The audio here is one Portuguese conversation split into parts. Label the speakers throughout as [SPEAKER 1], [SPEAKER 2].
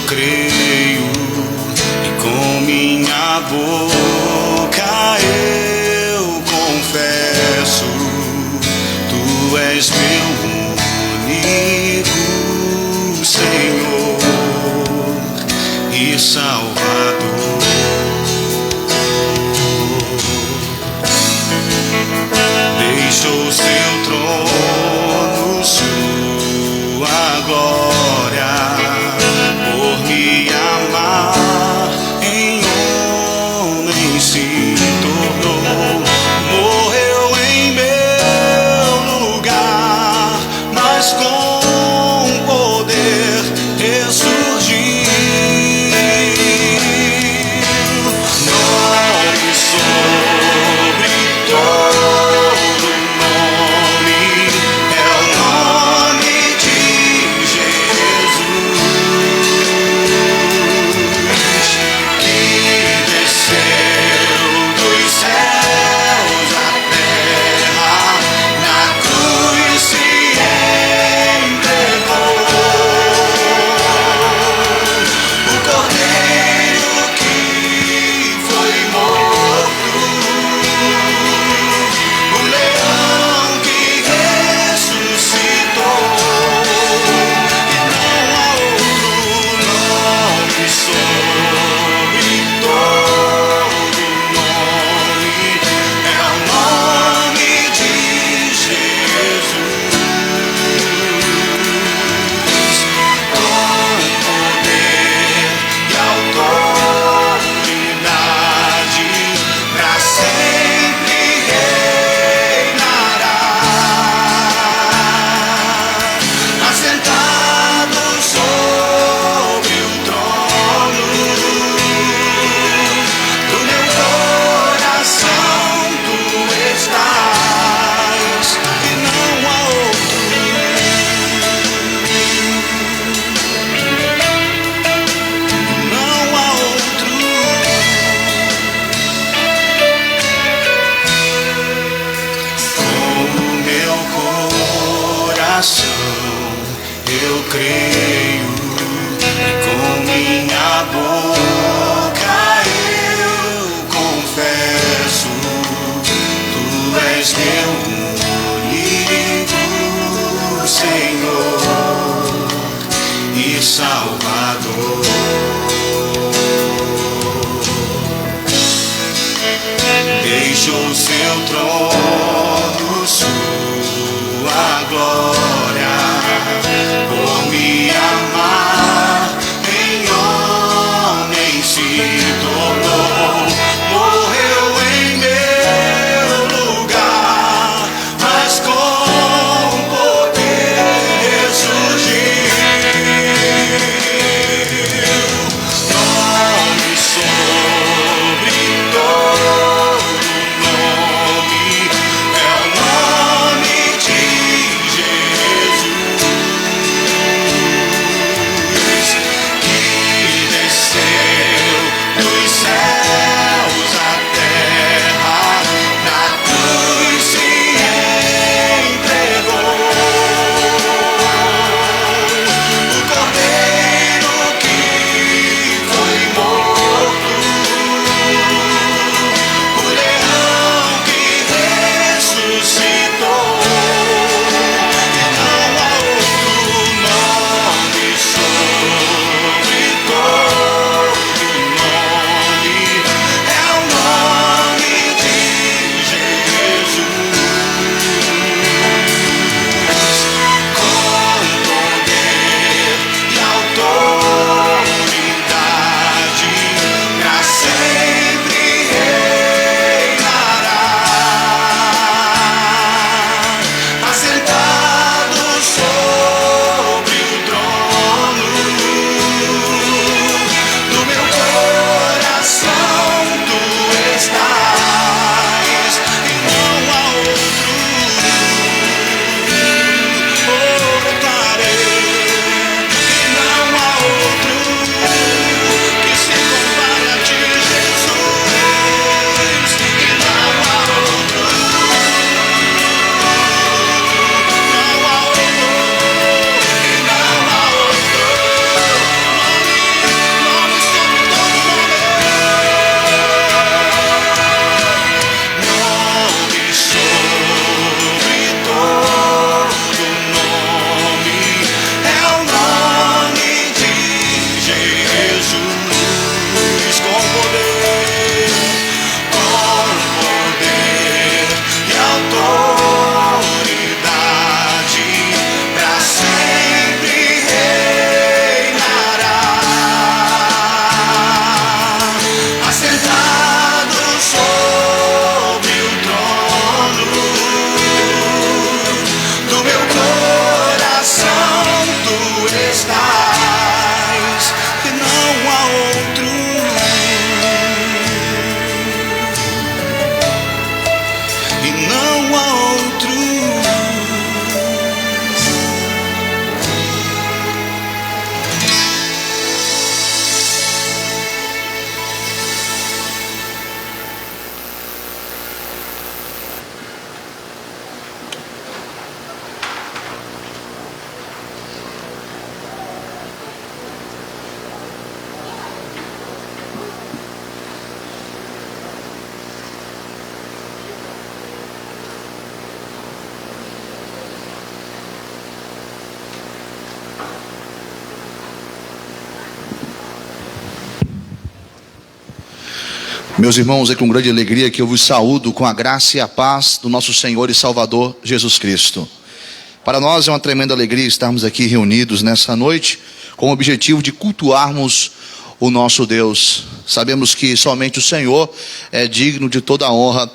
[SPEAKER 1] creio e com minha boca eu confesso, Tu és meu único Senhor e Salvador. Deixou seu trono, sua glória, por me amar, em homem se tornou, morreu em meu lugar, mas com poder ressurgiu. Nome sobre todo nome, é o nome de Jesus, que desceu dos céus à terra, na cruz se entregou, o Cordeiro que foi morto, o leão que ressuscitou, e não há outro nome sobre todo nome, é o nome de Jesus, com poder e autoridade, pra sempre reinará, assentado sobre o trono do meu coração. Tu estás e não há outro, não há outro. Com o meu coração eu creio e com minha boca eu confesso, Tu és meu único Senhor e Salvador. Deixou seu trono, sua glória, por me amar, em homem se tornou, morreu em meu lugar, mas com poder ressurgiu. Nome sobre todo nome, é o nome
[SPEAKER 2] Meus irmãos, é com grande alegria que eu vos saúdo com a graça e a paz do nosso Senhor e Salvador Jesus Cristo. Para nós é uma tremenda alegria estarmos aqui reunidos nessa noite com o objetivo de cultuarmos o nosso Deus. Sabemos que somente o Senhor é digno de toda a honra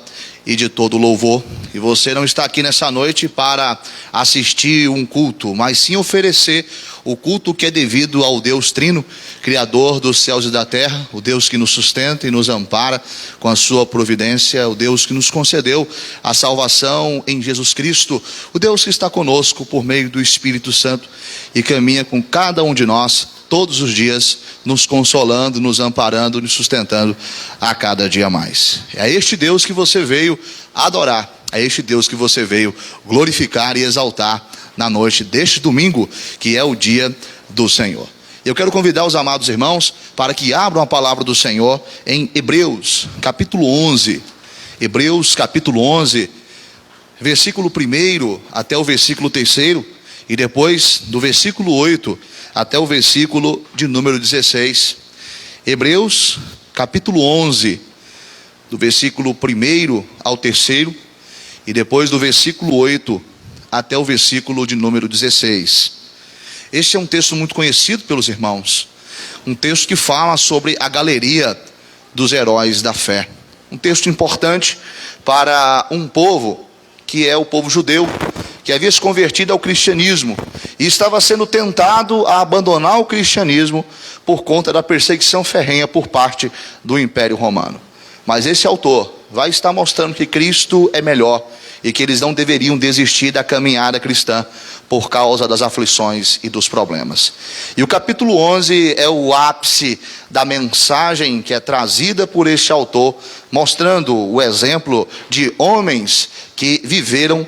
[SPEAKER 2] e de todo louvor. E você não está aqui nessa noite para assistir um culto, mas sim oferecer o culto que é devido ao Deus Trino, Criador dos céus e da terra, o Deus que nos sustenta e nos ampara com a sua providência, o Deus que nos concedeu a salvação em Jesus Cristo, o Deus que está conosco por meio do Espírito Santo e caminha com cada um de nós todos os dias, nos consolando, nos amparando, nos sustentando a cada dia mais. É este Deus que você veio adorar, é este Deus que você veio glorificar e exaltar na noite deste domingo, que é o dia do Senhor. Eu quero convidar os amados irmãos para que abram a palavra do Senhor em Hebreus, capítulo 11. Hebreus, capítulo 11, versículo 1 até o versículo 3, e depois do versículo 8 até o versículo de número 16. Hebreus, capítulo 11, do versículo 1 ao 3, e depois do versículo 8 até o versículo de número 16. Este é um texto muito conhecido pelos irmãos, um texto que fala sobre a galeria dos heróis da fé, um texto importante para um povo que é o povo judeu, que havia se convertido ao cristianismo e estava sendo tentado a abandonar o cristianismo por conta da perseguição ferrenha por parte do Império Romano. Mas esse autor vai estar mostrando que Cristo é melhor e que eles não deveriam desistir da caminhada cristã por causa das aflições e dos problemas. E o capítulo 11 é o ápice da mensagem que é trazida por este autor, mostrando o exemplo de homens que viveram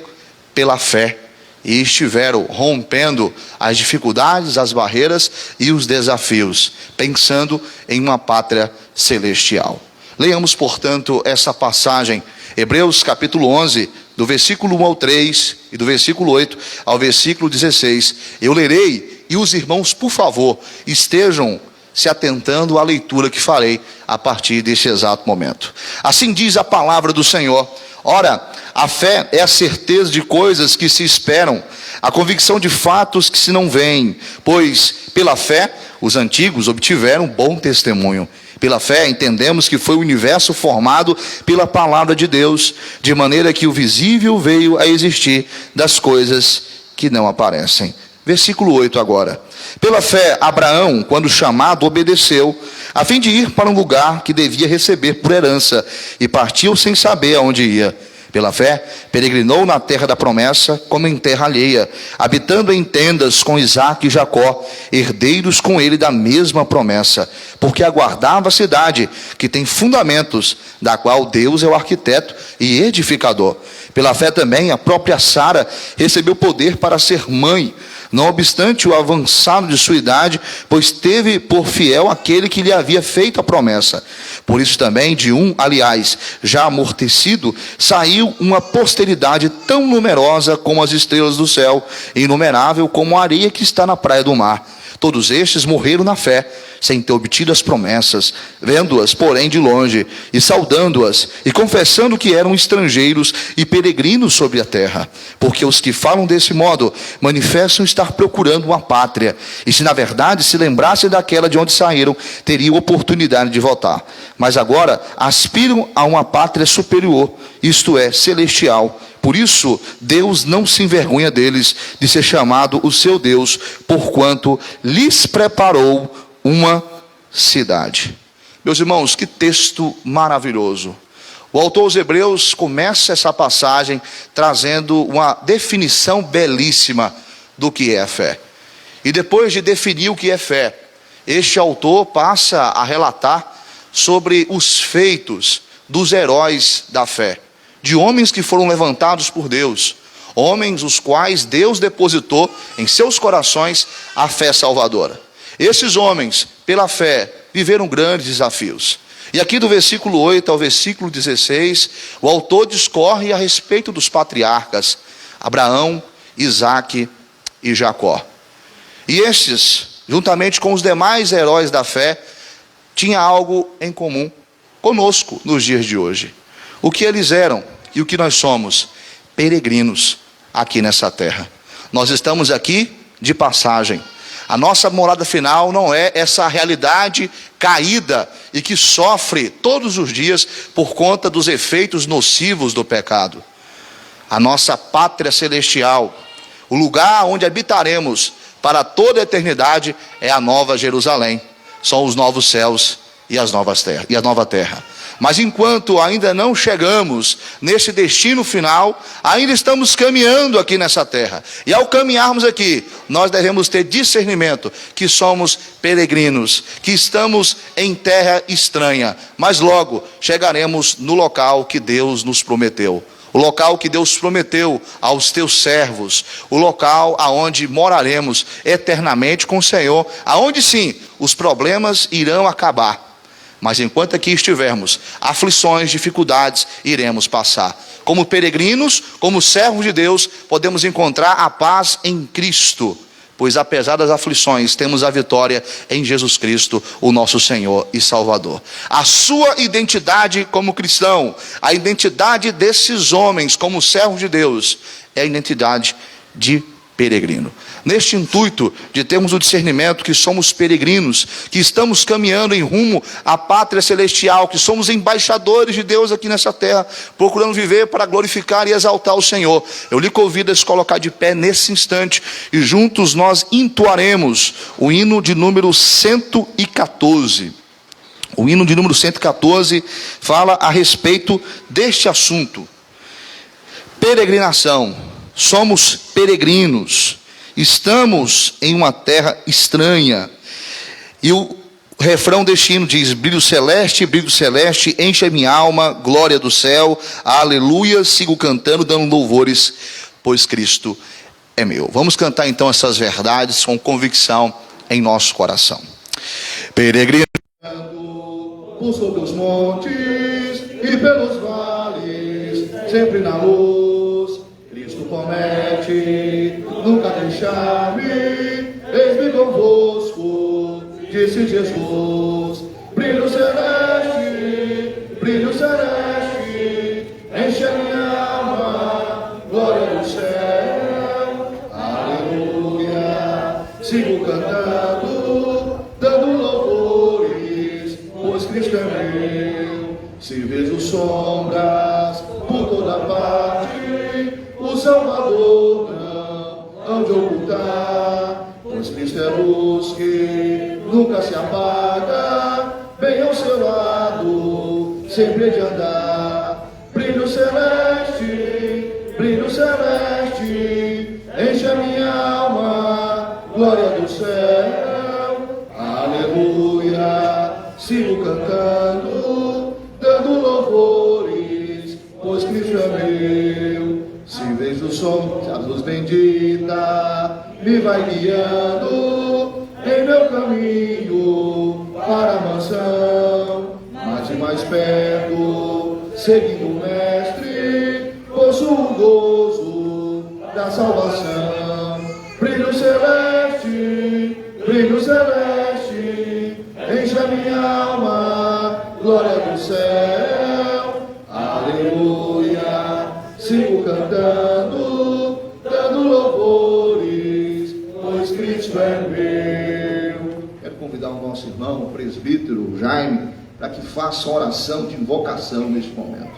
[SPEAKER 2] pela fé e estiveram rompendo as dificuldades, as barreiras e os desafios, pensando em uma pátria celestial. Leiamos, portanto, essa passagem, Hebreus capítulo 11, do versículo 1 ao 3 e do versículo 8 ao versículo 16. Eu lerei e os irmãos, por favor, estejam se atentando à leitura que farei a partir deste exato momento. Assim diz a palavra do Senhor: ora, a fé é a certeza de coisas que se esperam, a convicção de fatos que se não veem, pois pela fé os antigos obtiveram bom testemunho. Pela fé entendemos que foi o universo formado pela palavra de Deus, de maneira que o visível veio a existir das coisas que não aparecem. Versículo 8 agora. Pela fé, Abraão, quando chamado, obedeceu, a fim de ir para um lugar que devia receber por herança, e partiu sem saber aonde ia. Pela fé, peregrinou na terra da promessa, como em terra alheia, habitando em tendas com Isaque e Jacó, herdeiros com ele da mesma promessa, porque aguardava a cidade que tem fundamentos, da qual Deus é o arquiteto e edificador. Pela fé também, a própria Sara recebeu poder para ser mãe, não obstante o avançado de sua idade, pois teve por fiel aquele que lhe havia feito a promessa. Por isso também de um, aliás, já amortecido, saiu uma posteridade tão numerosa como as estrelas do céu, e inumerável como a areia que está na praia do mar. Todos estes morreram na fé, sem ter obtido as promessas, vendo-as, porém, de longe, e saudando-as, e confessando que eram estrangeiros e peregrinos sobre a terra. Porque os que falam desse modo, manifestam estar procurando uma pátria, e se na verdade se lembrassem daquela de onde saíram, teriam oportunidade de voltar. Mas agora aspiram a uma pátria superior, isto é, celestial. Por isso, Deus não se envergonha deles de ser chamado o seu Deus, porquanto lhes preparou uma cidade. Meus irmãos, que texto maravilhoso. O autor aos Hebreus começa essa passagem trazendo uma definição belíssima do que é a fé. E depois de definir o que é fé, este autor passa a relatar sobre os feitos dos heróis da fé, de homens que foram levantados por Deus, homens os quais Deus depositou em seus corações a fé salvadora. Esses homens, pela fé, viveram grandes desafios. E aqui do versículo 8 ao versículo 16, o autor discorre a respeito dos patriarcas, Abraão, Isaque e Jacó. E estes, juntamente com os demais heróis da fé, tinham algo em comum. conosco nos dias de hoje. O que eles eram e o que nós somos? Peregrinos aqui nessa terra. Nós estamos aqui de passagem. A nossa morada final não é essa realidade caída e que sofre todos os dias por conta dos efeitos nocivos do pecado. A nossa pátria celestial, o lugar onde habitaremos para toda a eternidade, é a nova Jerusalém. São os novos céus e a nova terra. Mas enquanto ainda não chegamos nesse destino final, ainda estamos caminhando aqui nessa terra. E ao caminharmos aqui, nós devemos ter discernimento que somos peregrinos, que estamos em terra estranha. Mas logo chegaremos no local que Deus nos prometeu. O local que Deus prometeu aos teus servos. O local aonde moraremos eternamente com o Senhor. Aonde sim, os problemas irão acabar. Mas enquanto aqui estivermos, aflições, dificuldades, iremos passar. Como peregrinos, como servos de Deus, podemos encontrar a paz em Cristo. Pois apesar das aflições, temos a vitória em Jesus Cristo, o nosso Senhor e Salvador. A sua identidade como cristão, a identidade desses homens como servos de Deus, é a identidade de peregrino. Neste intuito de termos o discernimento que somos peregrinos, que estamos caminhando em rumo à pátria celestial, que somos embaixadores de Deus aqui nessa terra, procurando viver para glorificar e exaltar o Senhor. Eu lhe convido a se colocar de pé nesse instante e juntos nós entoaremos o hino de número 114. O hino de número 114 fala a respeito deste assunto. Peregrinação. Somos peregrinos, estamos em uma terra estranha. E o refrão deste hino diz: brilho celeste, enche a minha alma, glória do céu, aleluia, sigo cantando, dando louvores, pois Cristo é meu. Vamos cantar então essas verdades com convicção em nosso coração. Peregrinando por sobre os montes e pelos vales, sempre na luz, promete nunca deixar-me, eis-me convosco, disse Jesus. Brilho celeste, enche a minha alma, glória do céu, aleluia. Sigo cantando, dando louvores, pois Cristo é meu. Se vejo sombras por toda parte, o Salvador não hão de ocultar, pois Cristo é luz que nunca se apaga, bem ao seu lado, sempre de andar. Brilho celeste, enche a minha alma, glória do céu, aleluia. Sigo cantando, dando louvores, pois Cristo é meu. Se vejo o som, se a luz bendita me vai guiando em meu caminho para a mansão, mais e mais perto, seguindo o Mestre, possuo o gozo da salvação. Brilho celeste, enche a minha alma, glória do céu, aleluia. Sigo cantando, dando louvores, pois Cristo é meu. Quero convidar o nosso irmão, o presbítero Jaime, para que faça uma oração de invocação neste momento.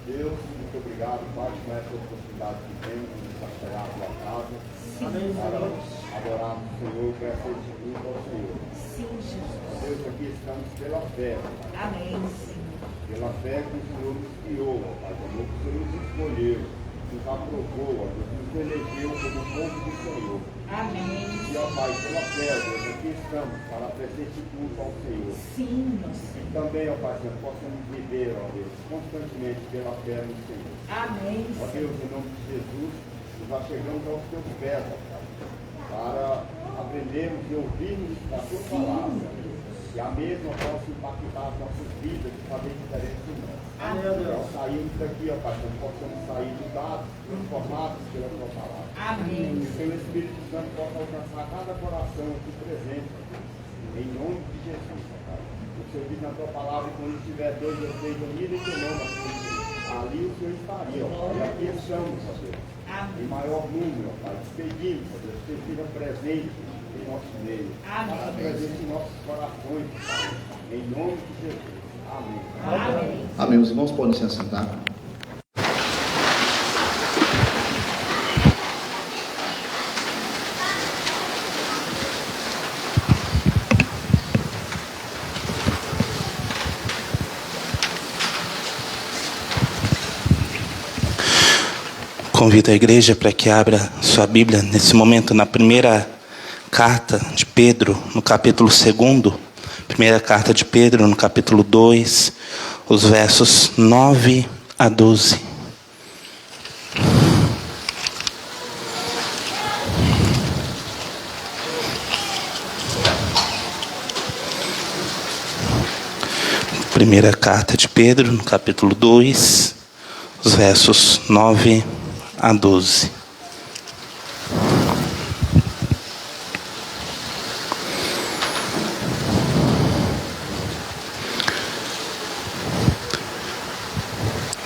[SPEAKER 3] Deus, muito obrigado, Pai, por essa oportunidade que temos de pastorear a tua casa, para adorarmos o Senhor, para ser segundo ao Senhor.
[SPEAKER 4] Sim, Jesus.
[SPEAKER 3] Deus, aqui estamos pela fé,
[SPEAKER 4] Amém, Senhor.
[SPEAKER 3] pela fé que o Senhor nos criou, Pai, que o Senhor nos escolheu, nos aprovou, ó Deus, nos elegeu como povo do Senhor.
[SPEAKER 4] Amém.
[SPEAKER 3] E, ó Pai, pela fé, ó Deus, aqui estamos para prestar esse culto ao Senhor.
[SPEAKER 4] Sim, meu
[SPEAKER 3] E
[SPEAKER 4] Senhor.
[SPEAKER 3] também, ó Pai, que nós possamos viver, ó Deus, constantemente pela fé no Senhor.
[SPEAKER 4] Amém,
[SPEAKER 3] Ó
[SPEAKER 4] Senhor.
[SPEAKER 3] Deus, em nome de Jesus, nós chegamos aos teus pés, ó Pai, para aprendermos e ouvirmos a tua palavra, Deus, e a mesma possa impactar as nossas vidas e fazer diferença em nós. Nós saímos daqui, ó Pai, que nós possamos sair mudados, transformados pela tua palavra.
[SPEAKER 4] Amém.
[SPEAKER 3] Que o teu Espírito Santo possa alcançar cada coração aqui presente, ó Deus. Em nome de Jesus, ó Pai. O Senhor diz na tua palavra que quando tiver 2 ou 3 unidos em teu nome, ali o Senhor estaria, ó Pai. E aqui estamos, ó Deus. Em maior número, ó Pai. Despedimos, ó Deus, que seja presente em nosso meio. Faça presente em nossos corações, Pai. Em nome de Jesus. Amém.
[SPEAKER 4] Amém.
[SPEAKER 2] Amém. Os irmãos podem se assentar.
[SPEAKER 5] Convido a igreja para que abra sua Bíblia nesse momento na primeira carta de Pedro, no capítulo 2. Primeira carta de Pedro, no capítulo 2, os versos 9 a 12. Primeira carta de Pedro, no capítulo 2, os versos 9 a 12.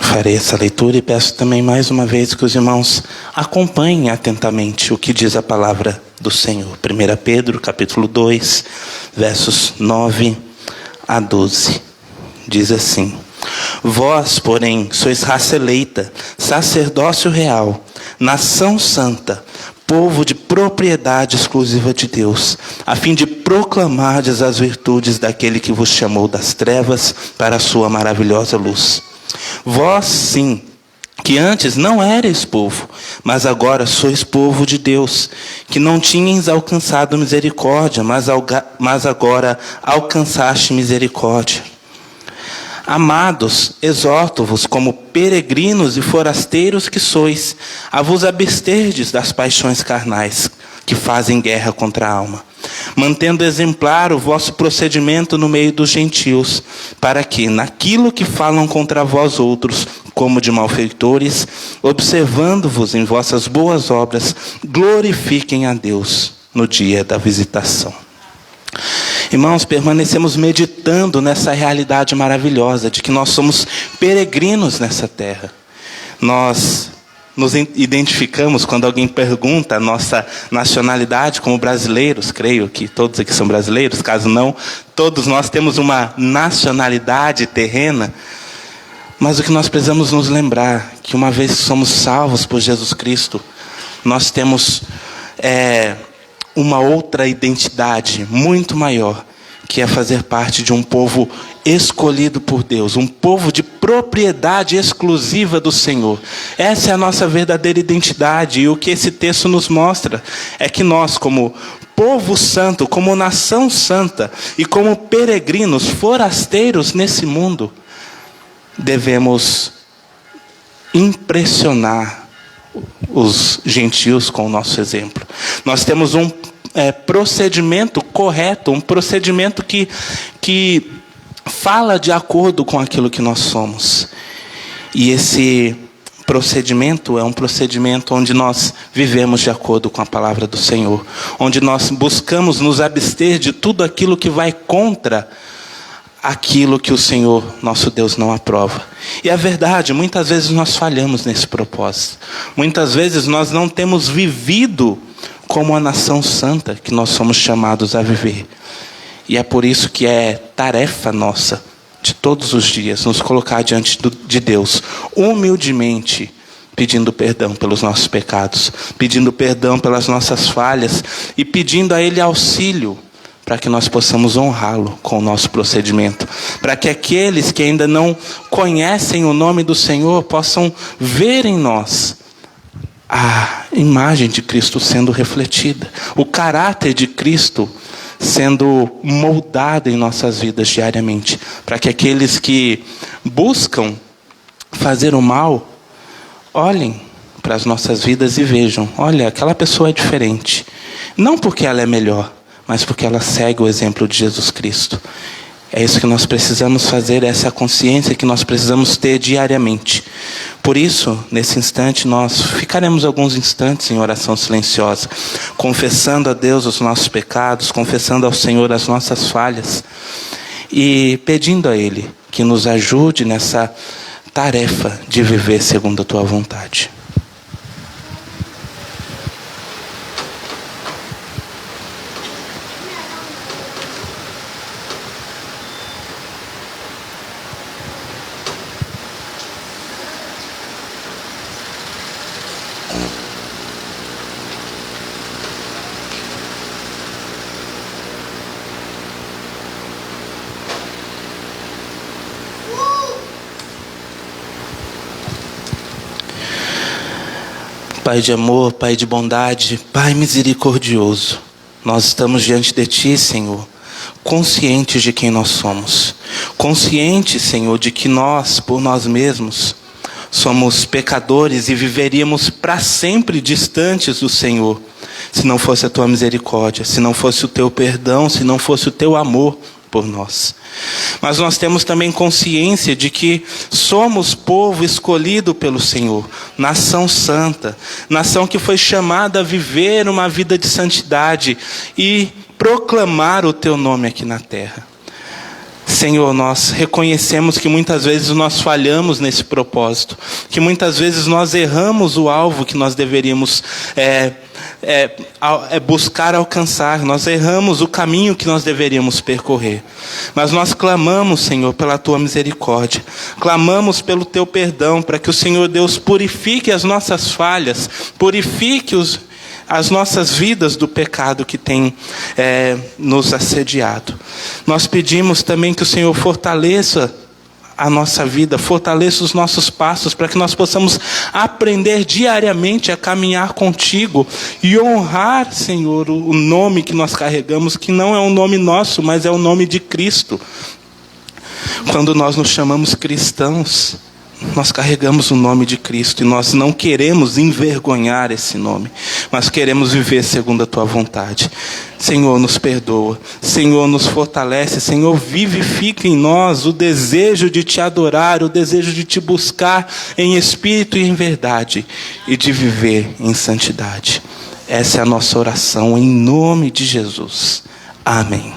[SPEAKER 5] Farei essa leitura e peço também mais uma vez que os irmãos acompanhem atentamente o que diz a palavra do Senhor. 1 Pedro, capítulo 2, versos 9 a 12. Diz assim: Vós, porém, sois raça eleita, sacerdócio real, nação santa, povo de propriedade exclusiva de Deus, a fim de proclamardes as virtudes daquele que vos chamou das trevas para a sua maravilhosa luz. Vós, sim, que antes não erais povo, mas agora sois povo de Deus, que não tinhas alcançado misericórdia, mas agora alcançaste misericórdia. Amados, exorto-vos como peregrinos e forasteiros que sois, a vos absterdes das paixões carnais, que fazem guerra contra a alma, mantendo exemplar o vosso procedimento no meio dos gentios, para que, naquilo que falam contra vós outros, como de malfeitores, observando-vos em vossas boas obras, glorifiquem a Deus no dia da visitação. Irmãos, permanecemos meditando nessa realidade maravilhosa de que nós somos peregrinos nessa terra. Nós nos identificamos quando alguém pergunta a nossa nacionalidade como brasileiros. Creio que todos aqui são brasileiros, caso não, todos nós temos uma nacionalidade terrena. Mas o que nós precisamos nos lembrar, que uma vez que somos salvos por Jesus Cristo, nós temos uma outra identidade muito maior, que é fazer parte de um povo escolhido por Deus, um povo de propriedade exclusiva do Senhor. Essa é a nossa verdadeira identidade, e o que esse texto nos mostra é que nós, como povo santo, como nação santa e como peregrinos, forasteiros nesse mundo, devemos impressionar os gentios com o nosso exemplo. Nós temos um procedimento correto, um procedimento que fala de acordo com aquilo que nós somos. E esse procedimento é um procedimento onde nós vivemos de acordo com a palavra do Senhor, onde nós buscamos nos abster de tudo aquilo que vai contra aquilo que o Senhor, nosso Deus, não aprova. E é verdade, muitas vezes nós falhamos nesse propósito. Muitas vezes nós não temos vivido como a nação santa que nós somos chamados a viver. E é por isso que é tarefa nossa, de todos os dias, nos colocar diante de Deus, humildemente, pedindo perdão pelos nossos pecados, pedindo perdão pelas nossas falhas e pedindo a Ele auxílio, para que nós possamos honrá-lo com o nosso procedimento, para que aqueles que ainda não conhecem o nome do Senhor possam ver em nós a imagem de Cristo sendo refletida, o caráter de Cristo sendo moldado em nossas vidas diariamente, para que aqueles que buscam fazer o mal olhem para as nossas vidas e vejam: olha, aquela pessoa é diferente, não porque ela é melhor, mas porque ela segue o exemplo de Jesus Cristo. É isso que nós precisamos fazer, essa consciência que nós precisamos ter diariamente. Por isso, nesse instante, nós ficaremos alguns instantes em oração silenciosa, confessando a Deus os nossos pecados, confessando ao Senhor as nossas falhas e pedindo a Ele que nos ajude nessa tarefa de viver segundo a Tua vontade. Pai de amor, Pai de bondade, Pai misericordioso, nós estamos diante de Ti, Senhor, conscientes de quem nós somos, conscientes, Senhor, de que nós, por nós mesmos, somos pecadores e viveríamos para sempre distantes do Senhor, se não fosse a Tua misericórdia, se não fosse o Teu perdão, se não fosse o Teu amor por nós. Mas nós temos também consciência de que somos povo escolhido pelo Senhor, nação santa, nação que foi chamada a viver uma vida de santidade e proclamar o Teu nome aqui na terra. Senhor, nós reconhecemos que muitas vezes nós falhamos nesse propósito, que muitas vezes nós erramos o alvo que nós deveríamos buscar alcançar, nós erramos o caminho que nós deveríamos percorrer. Mas nós clamamos, Senhor, pela Tua misericórdia, clamamos pelo Teu perdão, para que o Senhor Deus purifique as nossas falhas, purifique as nossas vidas do pecado que tem nos assediado. Nós pedimos também que o Senhor fortaleça a nossa vida, fortaleça os nossos passos, para que nós possamos aprender diariamente a caminhar contigo e honrar, Senhor, o nome que nós carregamos, que não é um nome nosso, mas é o nome de Cristo. Quando nós nos chamamos cristãos, nós carregamos o nome de Cristo e nós não queremos envergonhar esse nome, mas queremos viver segundo a Tua vontade. Senhor, nos perdoa, Senhor, nos fortalece, Senhor, vivifica em nós o desejo de Te adorar, o desejo de Te buscar em espírito e em verdade e de viver em santidade. Essa é a nossa oração em nome de Jesus. Amém.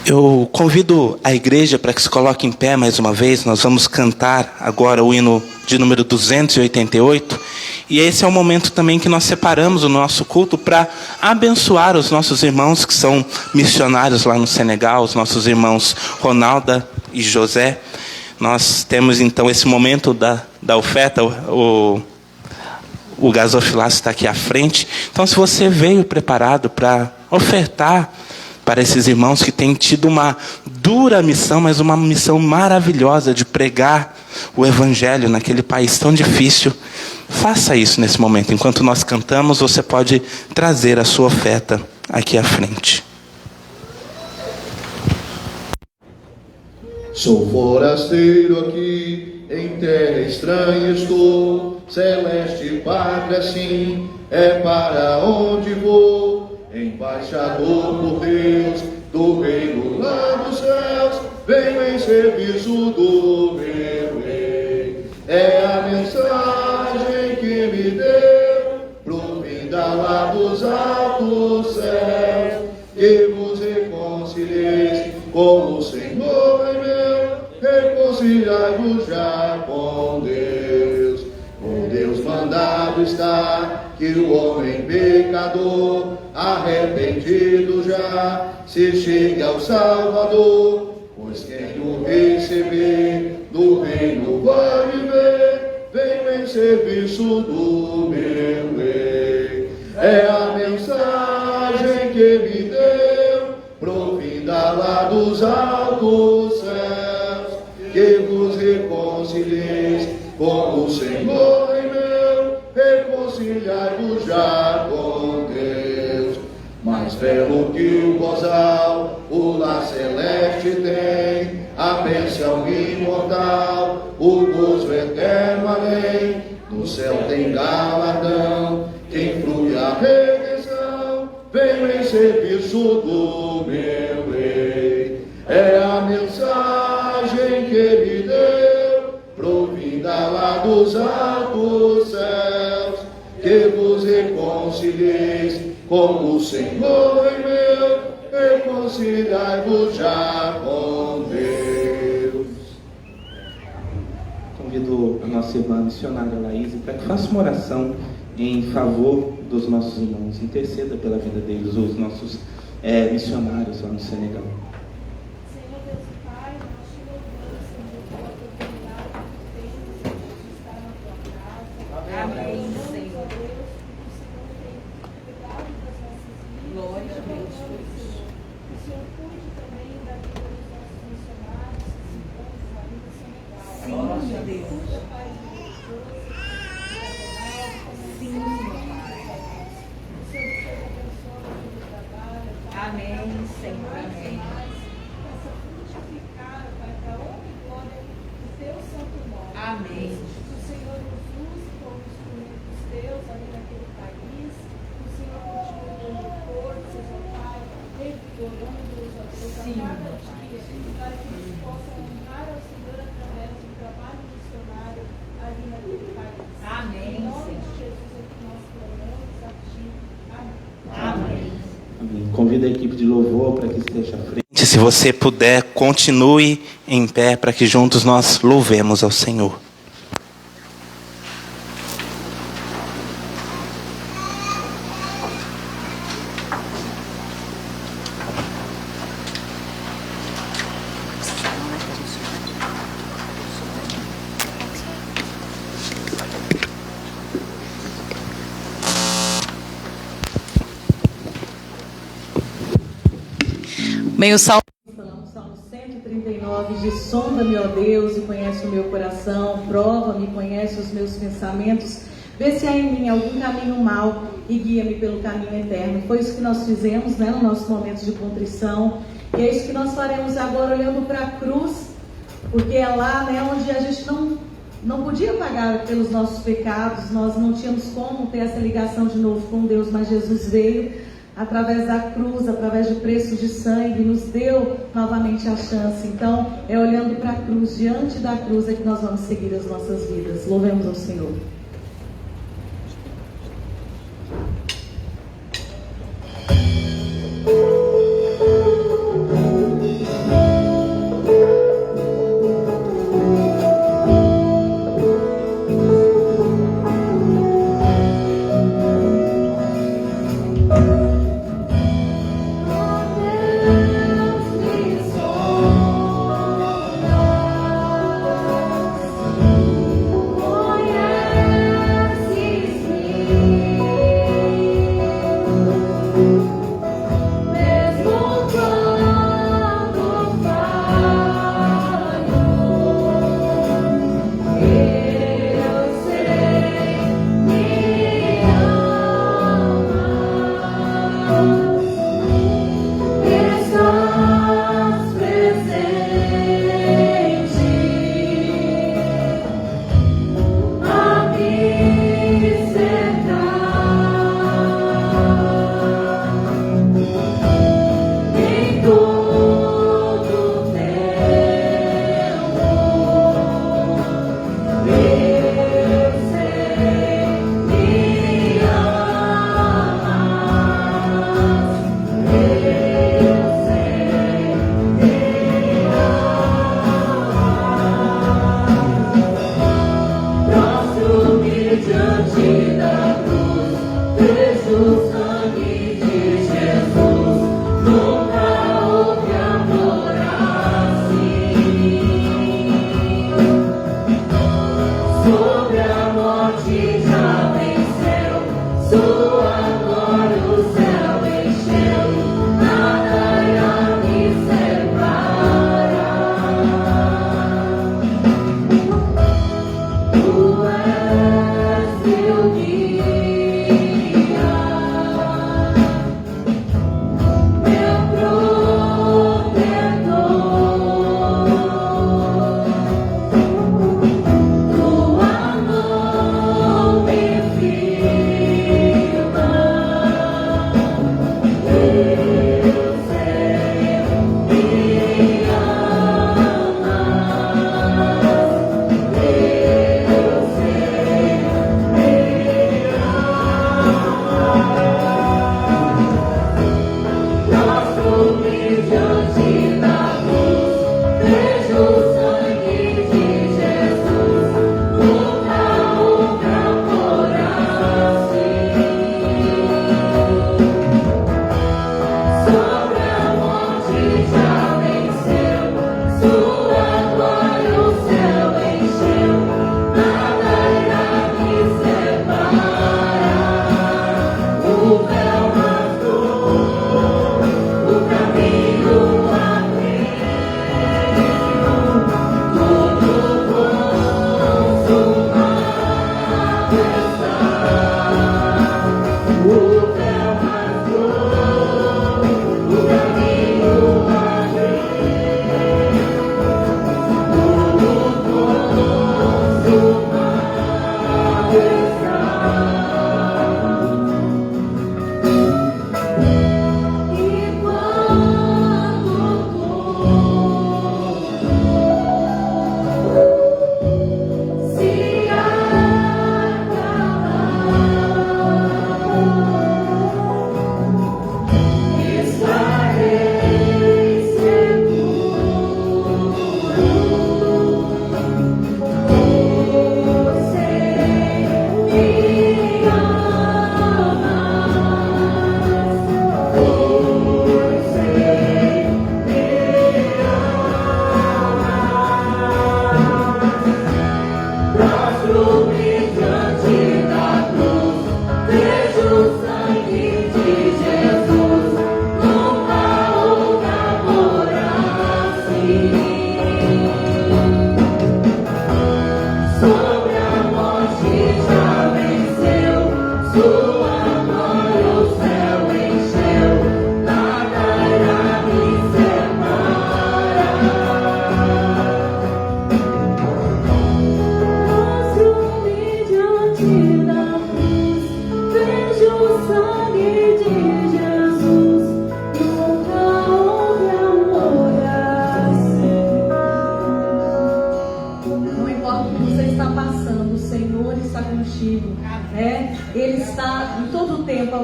[SPEAKER 5] Eu convido a igreja para que se coloque em pé mais uma vez. Nós vamos cantar agora o hino de número 288. E esse é o momento também que nós separamos o nosso culto para abençoar os nossos irmãos que são missionários lá no Senegal, os nossos irmãos Ronalda e José. Nós temos então esse momento da oferta, o gasofilácio está aqui à frente. Então, se você veio preparado para ofertar para esses irmãos que têm tido uma dura missão, mas uma missão maravilhosa de pregar o Evangelho naquele país tão difícil, faça isso nesse momento. Enquanto nós cantamos, você pode trazer a sua oferta aqui à frente.
[SPEAKER 3] Sou forasteiro aqui, em terra estranha estou, celeste pátria assim, é para onde vou. Embaixador por Deus, do reino lá dos céus, venho em serviço do meu rei. É a mensagem que me deu, provida lá dos altos céus, que vos reconcilieis com o Senhor é meu, reconciliai-vos já com Deus. Por Deus mandado está que o homem pecador, arrependido já, se chegue ao Salvador, pois quem o receber do reino vai viver, venho em serviço do meu rei. É a mensagem que me deu, provinda lá dos altos céus, que vos reconcilieis com o Senhor em meu, reconciliai-vos já com Deus. Mais belo que o gozal, o lar celeste tem, a bênção imortal, o gozo eterno além. No céu tem galardão, quem flui a redenção, venho em serviço do meu rei. É a mensagem que me deu,
[SPEAKER 2] altos céus, que vos reconcilieis com o Senhor meu, reconciliai-vos já com Deus.
[SPEAKER 5] Convido a nossa irmã missionária Laís para que faça uma oração em favor dos nossos irmãos. Interceda pela vida deles, os nossos missionários lá no Senegal.
[SPEAKER 6] Senhor Deus e Pai, nós te louvamos, Senhor, pela oportunidade que temos de estar na tua casa.
[SPEAKER 4] Amém,
[SPEAKER 6] Louvamos
[SPEAKER 4] Senhor.
[SPEAKER 6] a Deus, porque o Senhor tem cuidado das nossas vidas.
[SPEAKER 4] Glória a Deus por
[SPEAKER 6] Senhor.
[SPEAKER 4] isso.
[SPEAKER 6] Que o Senhor cuide também da vida dos nossos missionários que se encontram ali no Senegal.
[SPEAKER 4] Sim, meu Deus.
[SPEAKER 6] Cuida, Pai de Deus,
[SPEAKER 4] Sim, meu Pai.
[SPEAKER 6] o Senhor seja abençoado no trabalho.
[SPEAKER 4] Amém, Senhor, amém.
[SPEAKER 6] Possa frutificar, Pai, para a honra e glória do teu santo nome.
[SPEAKER 4] Amém.
[SPEAKER 6] Que o Senhor nos use como instrumentos teus ali naquele país. Que o Senhor continue dando forças, ó Pai, revigorando-os, ó Deus, a
[SPEAKER 4] Sim,
[SPEAKER 6] cada
[SPEAKER 4] meu Pai.
[SPEAKER 6] dia, para que eles possam honrar ao Senhor através do trabalho missionário ali naquele país.
[SPEAKER 4] Amém,
[SPEAKER 6] Em nome de
[SPEAKER 4] Senhor.
[SPEAKER 6] Jesus é que nós clamamos a Ti. Amém.
[SPEAKER 4] Amém.
[SPEAKER 5] Amém. Convido a equipe de louvor para que esteja à frente. Se você puder, continue em pé para que juntos nós louvemos ao Senhor.
[SPEAKER 4] Bem, o Salmo 139 diz: sonda-me, ó Deus, e conhece o meu coração, prova-me, conhece os meus pensamentos, vê se há em mim algum caminho mau e guia-me pelo caminho eterno. Foi isso que nós fizemos, né, no nosso momento de contrição, e é isso que nós faremos agora, olhando para a cruz, porque é lá, né, onde a gente não podia pagar pelos nossos pecados, nós não tínhamos como ter essa ligação de novo com Deus, mas Jesus veio através da cruz, através do preço de sangue, nos deu novamente a chance. Então, é olhando para a cruz, diante da cruz é que nós vamos seguir as nossas vidas. Louvemos ao Senhor.
[SPEAKER 6] Conhece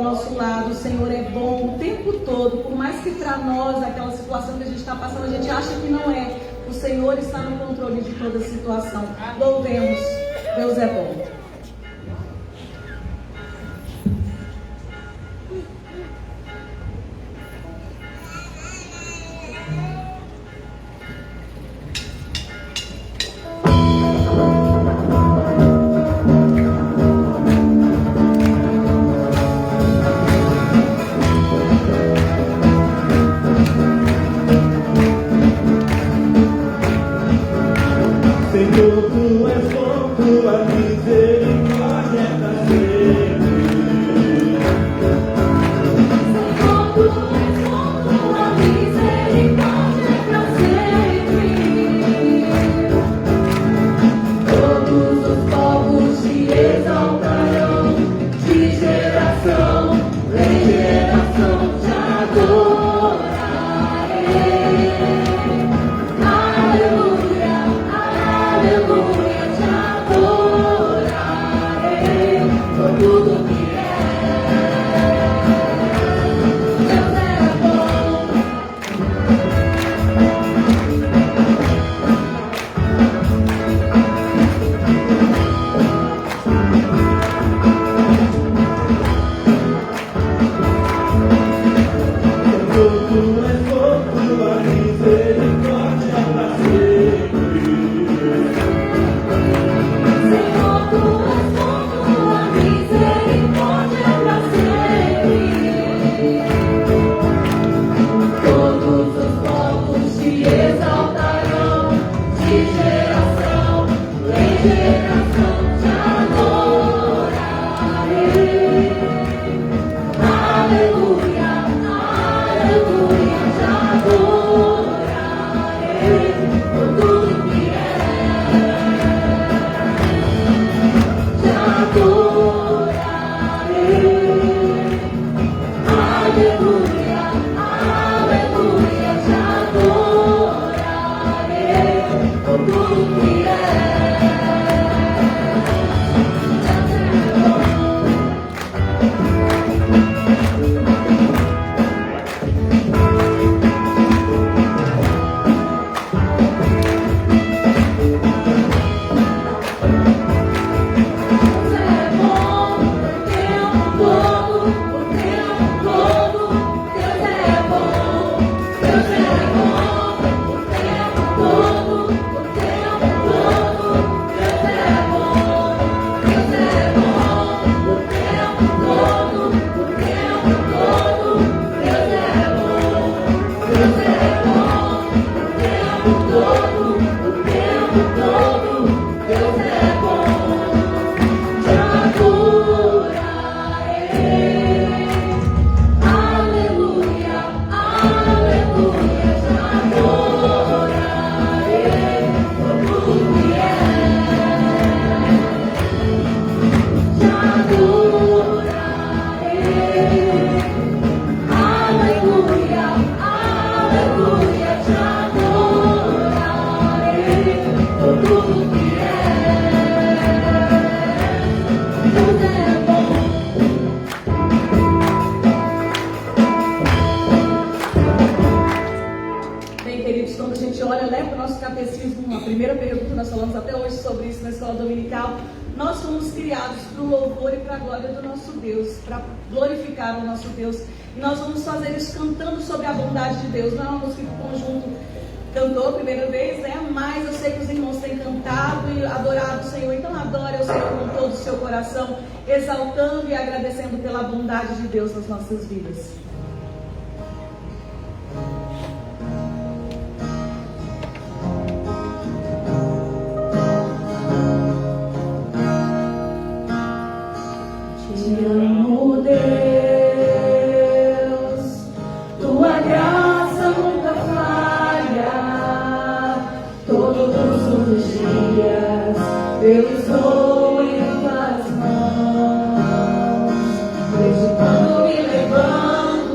[SPEAKER 4] ao nosso lado, o Senhor é bom o tempo todo, por mais que para nós, aquela situação que a gente está passando, a gente acha que não é. O Senhor está no controle de toda a situação. Louvemos, Deus é bom.
[SPEAKER 7] Senhor, tu és bom, tua misericórdia é pra sempre.
[SPEAKER 6] Senhor, tu és bom, tua misericórdia é pra sempre. Todos os povos te exaltarão, de geração em geração te adorarei. Aleluia, aleluia, te adorarei por tudo que Deus é bom.
[SPEAKER 7] Senhor, tu és bom, tua misericórdia é pra sempre.
[SPEAKER 6] Senhor, tu és bom, tua misericórdia é pra sempre. Todos os povos te exaltarão, de geração em geração te adorarei. Aleluia, aleluia, te adorarei por tudo que te adorarei. Aleluia, aleluia, te adorarei por tudo que
[SPEAKER 4] catecismo, a primeira pergunta, nós falamos até hoje sobre isso na escola dominical. Nós fomos criados para o louvor e para a glória do nosso Deus, para glorificar o nosso Deus. E nós vamos fazer isso cantando sobre a bondade de Deus. Não é uma música que o conjunto cantou a primeira vez, né? Mas eu sei que os irmãos têm cantado e adorado o Senhor. Então adore o Senhor com todo o seu coração, exaltando e agradecendo pela bondade de Deus nas nossas vidas.
[SPEAKER 6] Te amo, Deus, tua graça nunca falha. Todos os dias eu estou em tuas mãos. Desde quando me levanto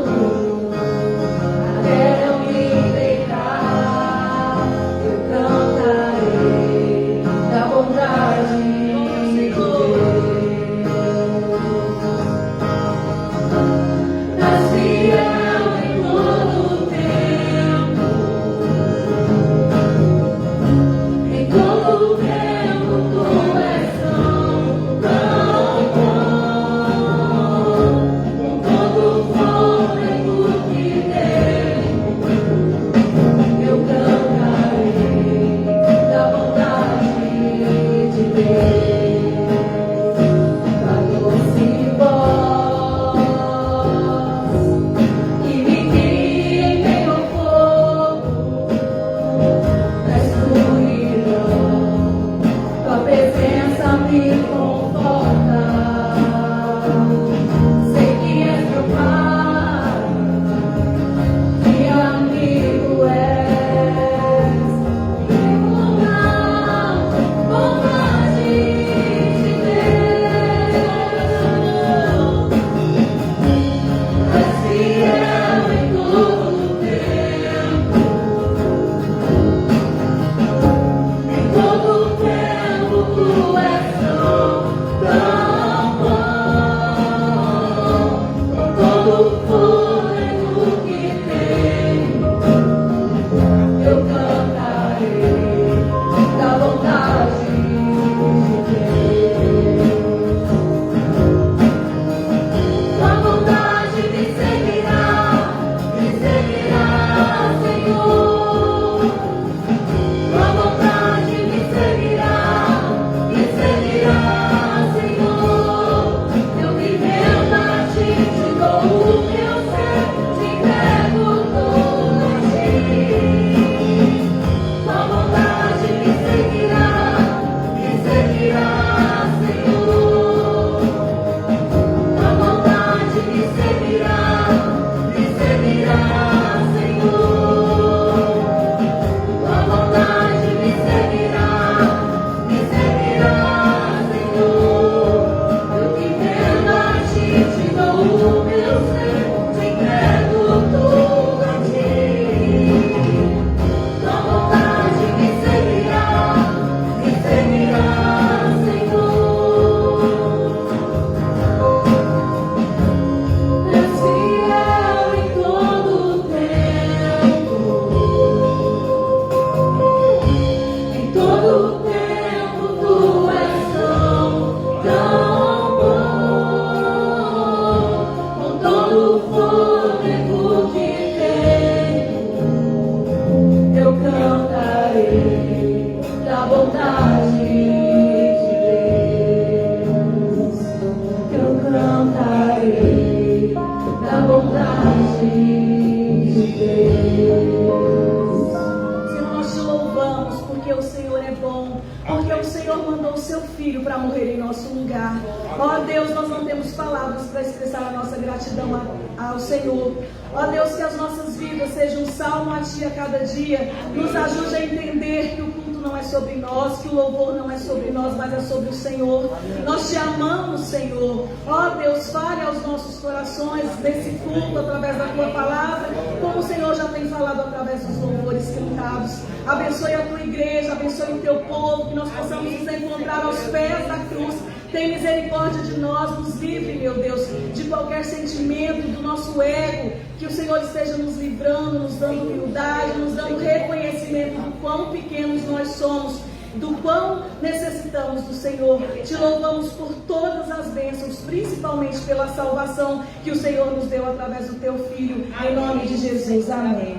[SPEAKER 4] seu Filho para morrer em nosso lugar. Ó Deus, nós não temos palavras para expressar a nossa gratidão ao Senhor. Ó Deus, que as nossas vidas sejam um salmo a Ti a cada dia. Nos ajude a entender que o culto não é sobre nós, que o louvor não é sobre nós, mas é sobre o Senhor. Nós Te amamos, Senhor. Ó Deus, fale aos nossos corações nesse culto, através da Tua palavra, como o Senhor já tem falado através dos louvores cantados. Abençoe a Tua igreja, abençoe o Teu povo, que nós possamos nos encontrar aos pés da cruz. Tem misericórdia de nós, nos livre, meu Deus, de qualquer sentimento do nosso ego, que o Senhor esteja nos livrando, nos dando humildade, nos dando reconhecimento do quão pequenos nós somos, do quão necessitamos do Senhor. Te louvamos por todas as bênçãos, principalmente pela salvação que o Senhor nos deu através do Teu Filho, em nome de Jesus, amém.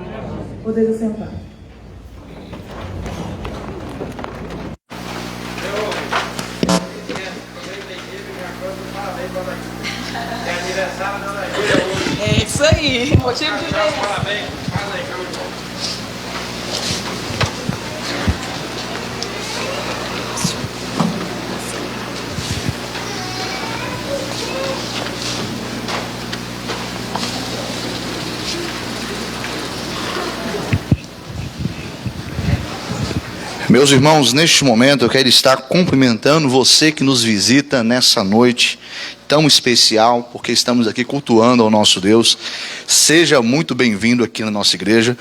[SPEAKER 4] Podeis assentar.
[SPEAKER 8] É isso aí, motivo de bem.
[SPEAKER 7] Parabéns, parabéns.
[SPEAKER 2] Meus irmãos, neste momento eu quero estar cumprimentando você que nos visita nessa noite tão especial, porque estamos aqui cultuando ao nosso Deus. Seja muito bem-vindo aqui na nossa igreja.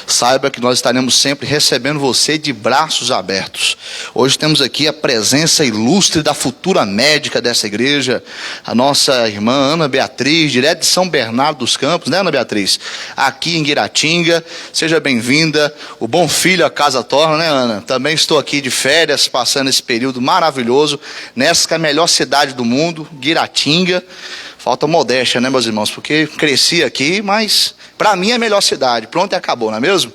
[SPEAKER 2] Saiba que nós estaremos sempre recebendo você de braços abertos. Hoje temos aqui a presença ilustre da futura médica dessa igreja, a nossa irmã Ana Beatriz, direto de São Bernardo dos Campos, né, Ana Beatriz? Aqui em Guiratinga. Seja bem-vinda. O bom filho a casa torna, né, Ana? Também estou aqui de férias, passando esse período maravilhoso nessa que é a melhor cidade do mundo, Guiratinga. Falta modéstia, né, meus irmãos? Porque cresci aqui, mas para mim é a melhor cidade. Pronto, e acabou, não é mesmo?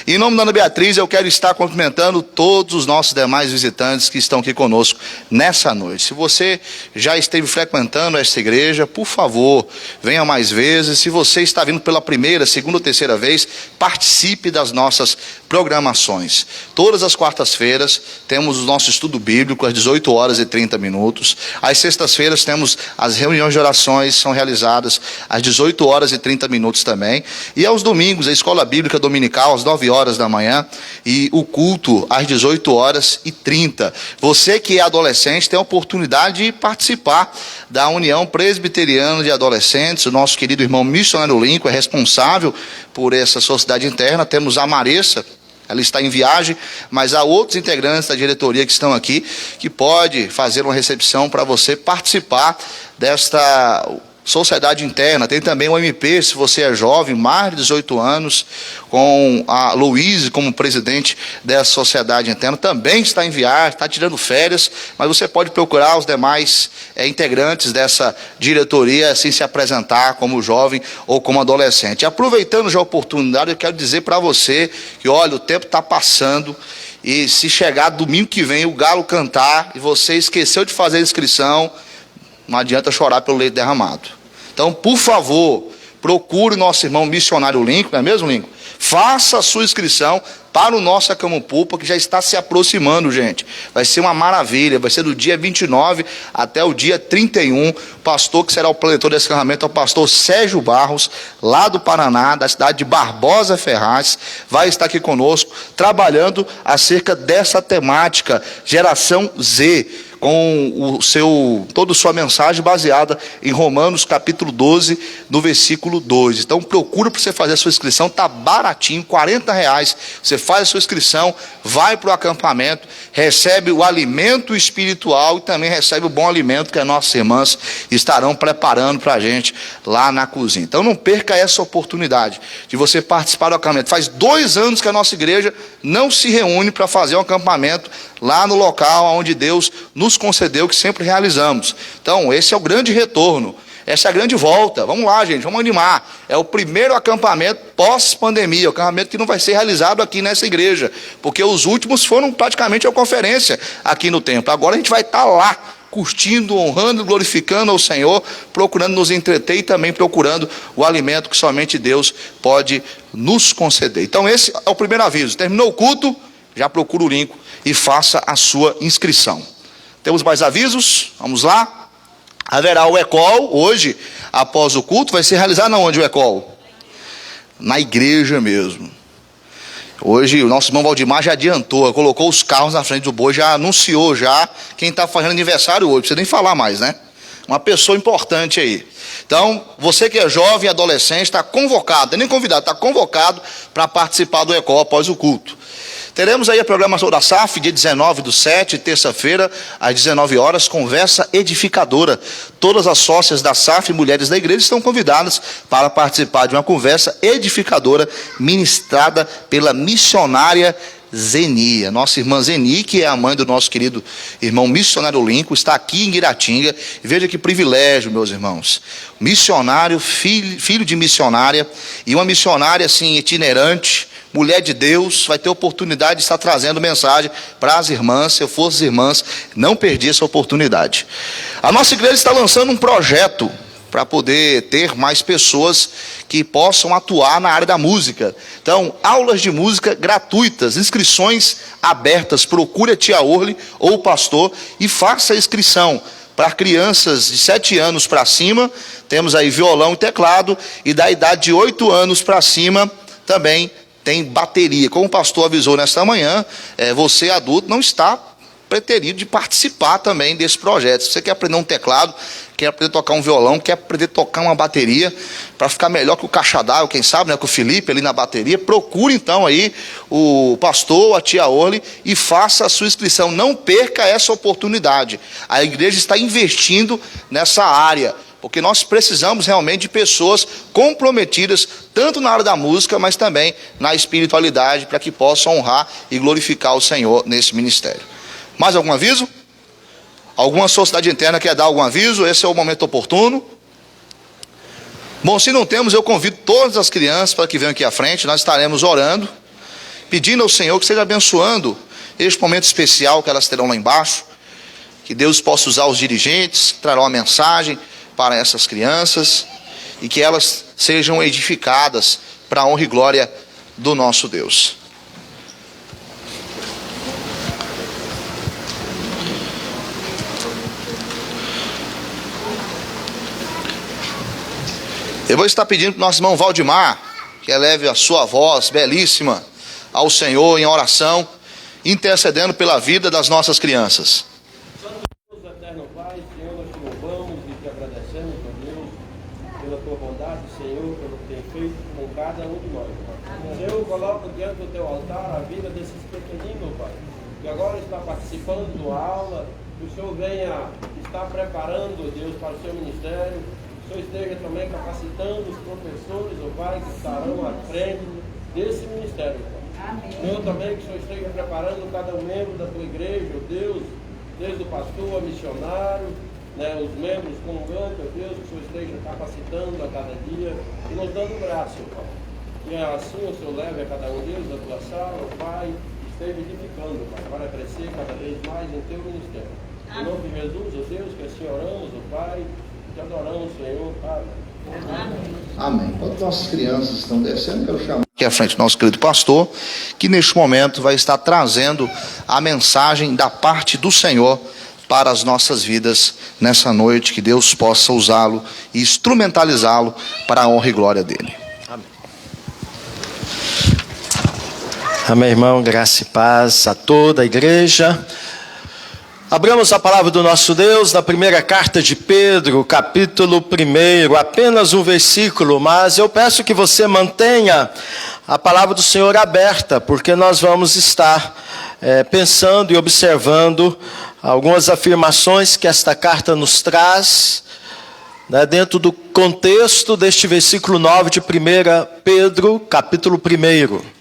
[SPEAKER 2] Em nome da Ana Beatriz, eu quero estar cumprimentando todos os nossos demais visitantes que estão aqui conosco nessa noite. Se você já esteve frequentando esta igreja, por favor, venha mais vezes. Se você está vindo pela primeira, segunda ou terceira vez, participe das nossas programações. Todas as quartas-feiras temos o nosso estudo bíblico às 18 horas e 30 minutos. Às sextas-feiras temos as reuniões de orações, são realizadas às 18 horas e 30 minutos também. E aos domingos, a escola bíblica dominical às 9 horas da manhã e o culto às 18 horas e 30. Você que é adolescente tem a oportunidade de participar da União Presbiteriana de Adolescentes. O nosso querido irmão missionário Lincoln é responsável por essa sociedade interna. Temos a Maressa, ela está em viagem, mas há outros integrantes da diretoria que estão aqui, que pode fazer uma recepção para você participar desta sociedade interna. Tem também o MP, se você é jovem, mais de 18 anos, com a Luíse como presidente dessa sociedade interna, também está em viagem, está tirando férias, mas você pode procurar os demais integrantes dessa diretoria, assim se apresentar como jovem ou como adolescente. Aproveitando já a oportunidade, eu quero dizer para você que, olha, o tempo está passando, e se chegar domingo que vem o galo cantar, e você esqueceu de fazer a inscrição, não adianta chorar pelo leite derramado. Então, por favor, procure o nosso irmão missionário Lincoln, não é mesmo, Lincoln? Faça a sua inscrição para o nosso Acamupupa, que já está se aproximando, gente. Vai ser uma maravilha, vai ser do dia 29 até o dia 31. O pastor que será o preletor desse acampamento é o pastor Sérgio Barros, lá do Paraná, da cidade de Barbosa Ferraz. Vai estar aqui conosco, trabalhando acerca dessa temática, geração Z, com toda a sua mensagem baseada em Romanos capítulo 12, no versículo 2. Então procura para você fazer a sua inscrição, está baratinho, R$40. Você faz a sua inscrição, vai para o acampamento, recebe o alimento espiritual e também recebe o bom alimento que as nossas irmãs estarão preparando para a gente lá na cozinha. Então não perca essa oportunidade de você participar do acampamento. Faz 2 anos que a nossa igreja não se reúne para fazer um acampamento lá no local onde Deus nos concedeu, que sempre realizamos. Então esse é o grande retorno, essa é a grande volta. Vamos lá, gente, vamos animar. É o primeiro acampamento pós-pandemia, o acampamento que não vai ser realizado aqui nessa igreja, porque os últimos foram praticamente uma conferência aqui no templo. Agora a gente vai estar lá, curtindo, honrando, glorificando ao Senhor, procurando nos entreter e também procurando o alimento que somente Deus pode nos conceder. Então esse é o primeiro aviso. Terminou o culto, já procura o link e faça a sua inscrição. Temos mais avisos? Vamos lá. Haverá o ECOL hoje, após o culto. Vai ser realizado onde o ECOL? Na igreja mesmo. Hoje o nosso irmão Valdemar já adiantou, colocou os carros na frente do boi, já anunciou já quem está fazendo aniversário hoje. Não precisa nem falar mais, né? Uma pessoa importante aí. Então, você que é jovem e adolescente, está convocado, nem convidado, está convocado para participar do ECOL após o culto. Teremos aí a programação da SAF, dia 19/7, terça-feira, às 19 horas, conversa edificadora. Todas as sócias da SAF e mulheres da igreja estão convidadas para participar de uma conversa edificadora ministrada pela missionária Zeni. A nossa irmã Zeni, que é a mãe do nosso querido irmão missionário Lincoln, está aqui em Guiratinga. Veja que privilégio, meus irmãos. Missionário, filho de missionária, e uma missionária assim itinerante, mulher de Deus, vai ter oportunidade de estar trazendo mensagem para as irmãs. Se eu fosse irmãs, não perdi essa oportunidade. A nossa igreja está lançando um projeto para poder ter mais pessoas que possam atuar na área da música. Então, aulas de música gratuitas, inscrições abertas. Procure a tia Orly ou o pastor e faça a inscrição. Para crianças de 7 anos para cima, temos aí violão e teclado, e da idade de 8 anos para cima, também tem bateria. Como o pastor avisou nesta manhã, você adulto não está preterido de participar também desse projeto. Se você quer aprender um teclado, quer aprender a tocar um violão, quer aprender a tocar uma bateria, para ficar melhor que o Cachadal, quem sabe, né, com o Felipe ali na bateria, procure então aí o pastor, a tia Orly, e faça a sua inscrição. Não perca essa oportunidade. A igreja está investindo nessa área, porque nós precisamos realmente de pessoas comprometidas, tanto na área da música, mas também na espiritualidade, para que possam honrar e glorificar o Senhor nesse ministério. Mais algum aviso? Alguma sociedade interna quer dar algum aviso? Esse é o momento oportuno. Bom, se não temos, eu convido todas as crianças para que venham aqui à frente. Nós estaremos orando, pedindo ao Senhor que esteja abençoando este momento especial que elas terão lá embaixo. Que Deus possa usar os dirigentes, que trarão a mensagem para essas crianças, e que elas sejam edificadas para a honra e glória do nosso Deus. Eu vou estar pedindo para o nosso irmão Valdemar que eleve a sua voz belíssima ao Senhor em oração, intercedendo pela vida das nossas crianças.
[SPEAKER 9] Deus eterno Pai, Senhor, nós te louvamos e te agradecemos, ó Deus, pela tua bondade, Senhor, pelo que tem feito com cada um de nós, Pai. Senhor, coloca diante do teu altar a vida desses pequeninos, Pai, que agora está participando da aula, que o Senhor venha estar preparando, ó Deus, para o seu ministério. Que o Senhor esteja também capacitando os professores, ó Pai, que estarão à frente desse ministério, Pai. Amém. Senhor, também que o Senhor esteja preparando cada membro da tua igreja, ó Deus, desde o pastor a missionário, né, os membros comungantes, ó Deus, que o Senhor esteja capacitando a cada dia e nos dando graça, ó Pai. Que assim o Senhor leve a cada um deles da tua sala, ó Pai, e esteja edificando, Pai, para crescer cada vez mais em teu ministério. Em nome de Jesus, ó Deus, que assim oramos, ó Pai, te adoramos, Senhor, Amém.
[SPEAKER 2] Amém. Enquanto nossas crianças estão descendo, quero chamar aqui à frente o nosso querido pastor, que neste momento vai estar trazendo a mensagem da parte do Senhor para as nossas vidas nessa noite, que Deus possa usá-lo e instrumentalizá-lo para a honra e glória dele.
[SPEAKER 10] Amém. Amém, irmão, graça e paz a toda a igreja. Abramos a palavra do nosso Deus na primeira carta de Pedro, capítulo 1, apenas um versículo, mas eu peço que você mantenha a palavra do Senhor aberta, porque nós vamos estar pensando e observando algumas afirmações que esta carta nos traz, né, dentro do contexto deste versículo 9 de 1 Pedro, capítulo 1.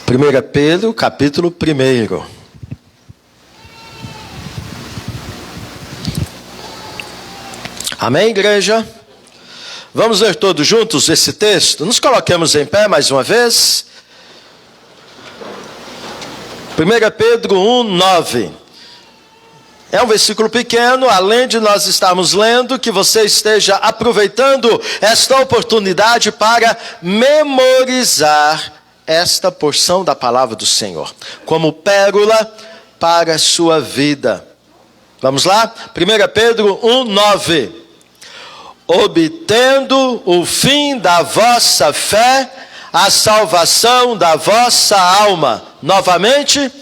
[SPEAKER 10] Primeira Pedro, capítulo 1. Amém, igreja? Vamos ler todos juntos esse texto? Nos coloquemos em pé mais uma vez. 1 Pedro 1, 9. É um versículo pequeno, além de nós estarmos lendo, que você esteja aproveitando esta oportunidade para memorizar esta porção da palavra do Senhor, como pérola para a sua vida. Vamos lá? 1 Pedro 1:9. Obtendo o fim da vossa fé, a salvação da vossa alma. Novamente,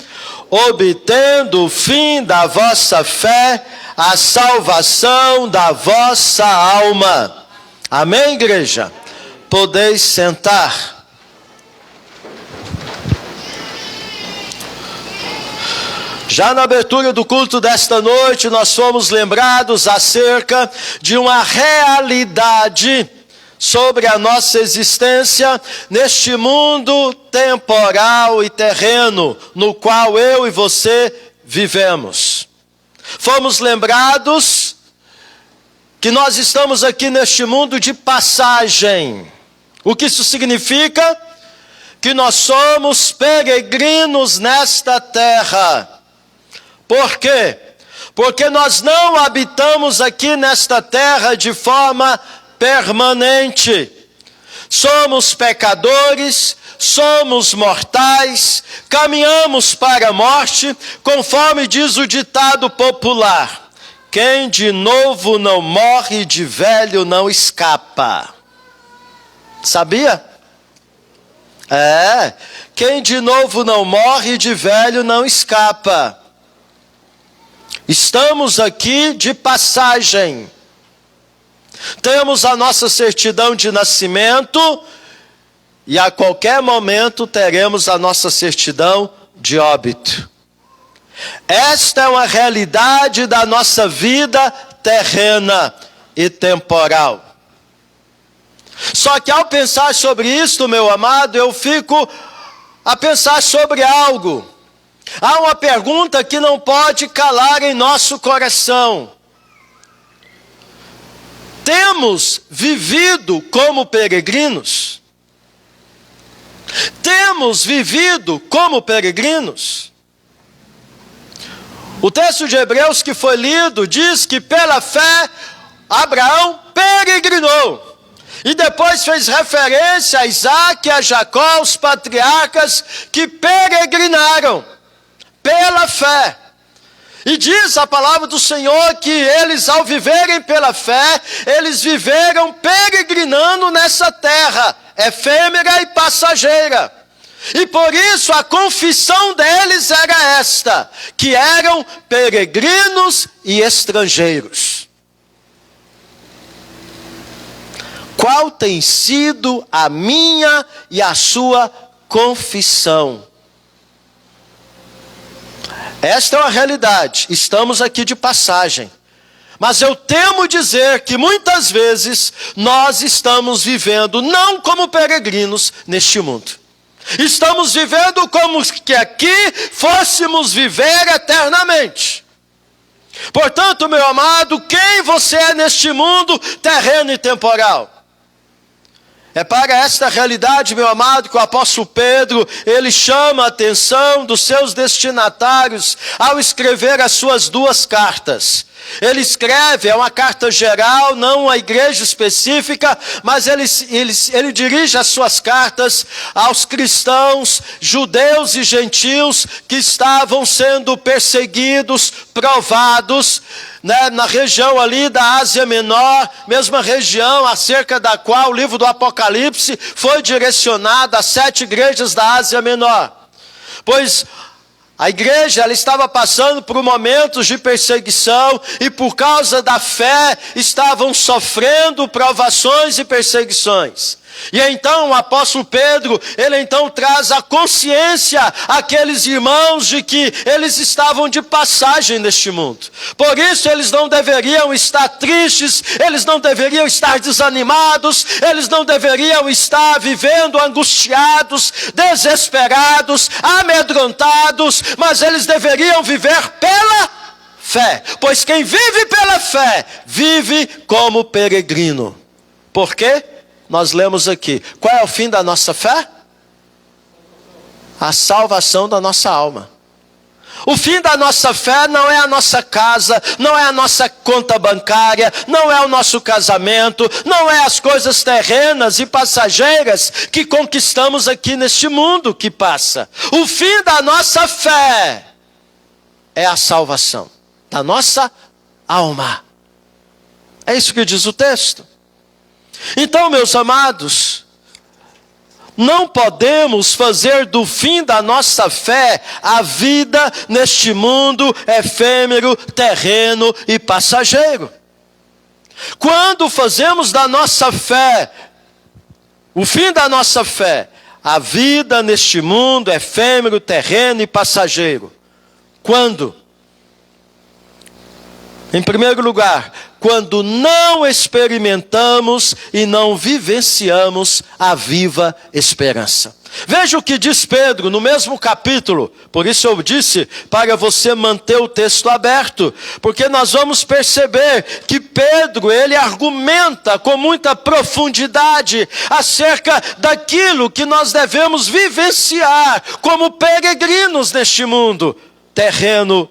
[SPEAKER 10] obtendo o fim da vossa fé, a salvação da vossa alma. Amém, igreja? Podeis sentar. Já na abertura do culto desta noite, nós fomos lembrados acerca de uma realidade sobre a nossa existência neste mundo temporal e terreno, no qual eu e você vivemos. Fomos lembrados que nós estamos aqui neste mundo de passagem. O que isso significa? Que nós somos peregrinos nesta terra. Por quê? Porque nós não habitamos aqui nesta terra de forma permanente. Somos pecadores, somos mortais, caminhamos para a morte, conforme diz o ditado popular: quem de novo não morre, de velho não escapa. Sabia? Quem de novo não morre, de velho não escapa. Estamos aqui de passagem. Temos a nossa certidão de nascimento e a qualquer momento teremos a nossa certidão de óbito. Esta é uma realidade da nossa vida terrena e temporal. Só que ao pensar sobre isto, meu amado, eu fico a pensar sobre algo. Há uma pergunta que não pode calar em nosso coração. Temos vivido como peregrinos? Temos vivido como peregrinos? O texto de Hebreus que foi lido diz que pela fé Abraão peregrinou. E depois fez referência a Isaac e a Jacó, os patriarcas que peregrinaram pela fé. E diz a palavra do Senhor que eles, ao viverem pela fé, eles viveram peregrinando nessa terra, efêmera e passageira. E por isso a confissão deles era esta, que eram peregrinos e estrangeiros. Qual tem sido a minha e a sua confissão? Esta é uma realidade, estamos aqui de passagem. Mas eu temo dizer que muitas vezes nós estamos vivendo não como peregrinos neste mundo. Estamos vivendo como que aqui fôssemos viver eternamente. Portanto, meu amado, quem você é neste mundo terreno e temporal? É para esta realidade, meu amado, que o apóstolo Pedro, ele chama a atenção dos seus destinatários ao escrever as suas duas cartas. Ele escreve, é uma carta geral, não uma igreja específica, mas ele dirige as suas cartas aos cristãos, judeus e gentios, que estavam sendo perseguidos, provados, na região ali da Ásia Menor, mesma região acerca da qual o livro do Apocalipse foi direcionado às 7 igrejas da Ásia Menor. Pois a igreja ela estava passando por momentos de perseguição e por causa da fé estavam sofrendo provações e perseguições. E então o apóstolo Pedro, ele então traz a consciência àqueles irmãos de que eles estavam de passagem neste mundo. Por isso eles não deveriam estar tristes, eles não deveriam estar desanimados, eles não deveriam estar vivendo angustiados, desesperados, amedrontados, mas eles deveriam viver pela fé. Pois quem vive pela fé, vive como peregrino. Por quê? Nós lemos aqui, qual é o fim da nossa fé? A salvação da nossa alma. O fim da nossa fé não é a nossa casa, não é a nossa conta bancária, não é o nosso casamento, não é as coisas terrenas e passageiras que conquistamos aqui neste mundo que passa. O fim da nossa fé é a salvação da nossa alma. É isso que diz o texto. Então, meus amados, não podemos fazer do fim da nossa fé a vida neste mundo efêmero, terreno e passageiro. Quando fazemos da nossa fé, o fim da nossa fé, a vida neste mundo efêmero, terreno e passageiro. Quando? Em primeiro lugar, quando não experimentamos e não vivenciamos a viva esperança. Veja o que diz Pedro no mesmo capítulo. Por isso eu disse para você manter o texto aberto, porque nós vamos perceber que Pedro, ele argumenta com muita profundidade acerca daquilo que nós devemos vivenciar como peregrinos neste mundo terreno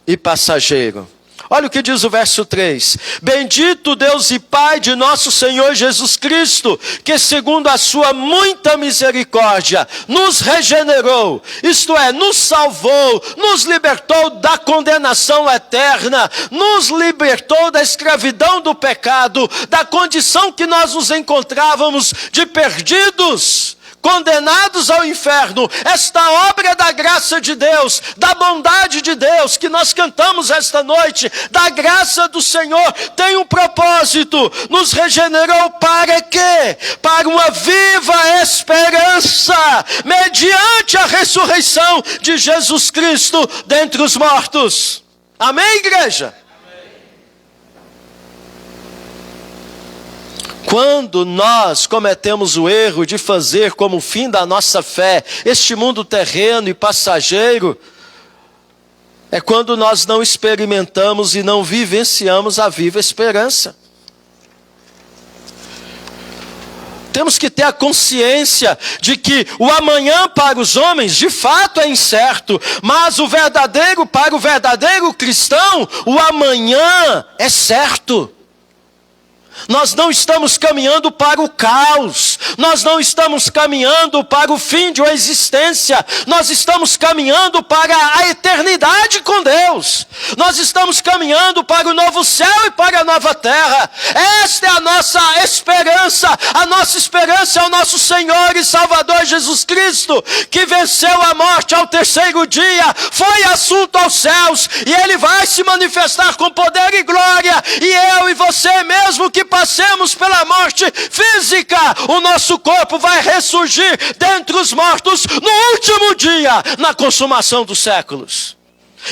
[SPEAKER 10] e passageiro. Olha o que diz o verso 3. Bendito Deus e Pai de nosso Senhor Jesus Cristo, que segundo a sua muita misericórdia, nos regenerou, isto é, nos salvou, nos libertou da condenação eterna, nos libertou da escravidão do pecado, da condição que nós nos encontrávamos de perdidos, condenados ao inferno. Esta obra da graça de Deus, da bondade de Deus, que nós cantamos esta noite, da graça do Senhor, tem um propósito, nos regenerou para quê? Para uma viva esperança, mediante a ressurreição de Jesus Cristo dentre os mortos. Amém, igreja? Quando nós cometemos o erro de fazer como fim da nossa fé este mundo terreno e passageiro, é quando nós não experimentamos e não vivenciamos a viva esperança. Temos que ter a consciência de que o amanhã para os homens de fato é incerto, mas para o verdadeiro cristão, o amanhã é certo. Nós não estamos caminhando para o caos, nós não estamos caminhando para o fim de uma existência, nós estamos caminhando para a eternidade com Deus, nós estamos caminhando para o novo céu e para a nova terra. Esta é a nossa esperança é o nosso Senhor e Salvador Jesus Cristo, que venceu a morte ao terceiro dia, foi assunto aos céus, e Ele vai se manifestar com poder e glória, e eu e você mesmo que passemos pela morte física, o nosso corpo vai ressurgir dentre os mortos no último dia, na consumação dos séculos.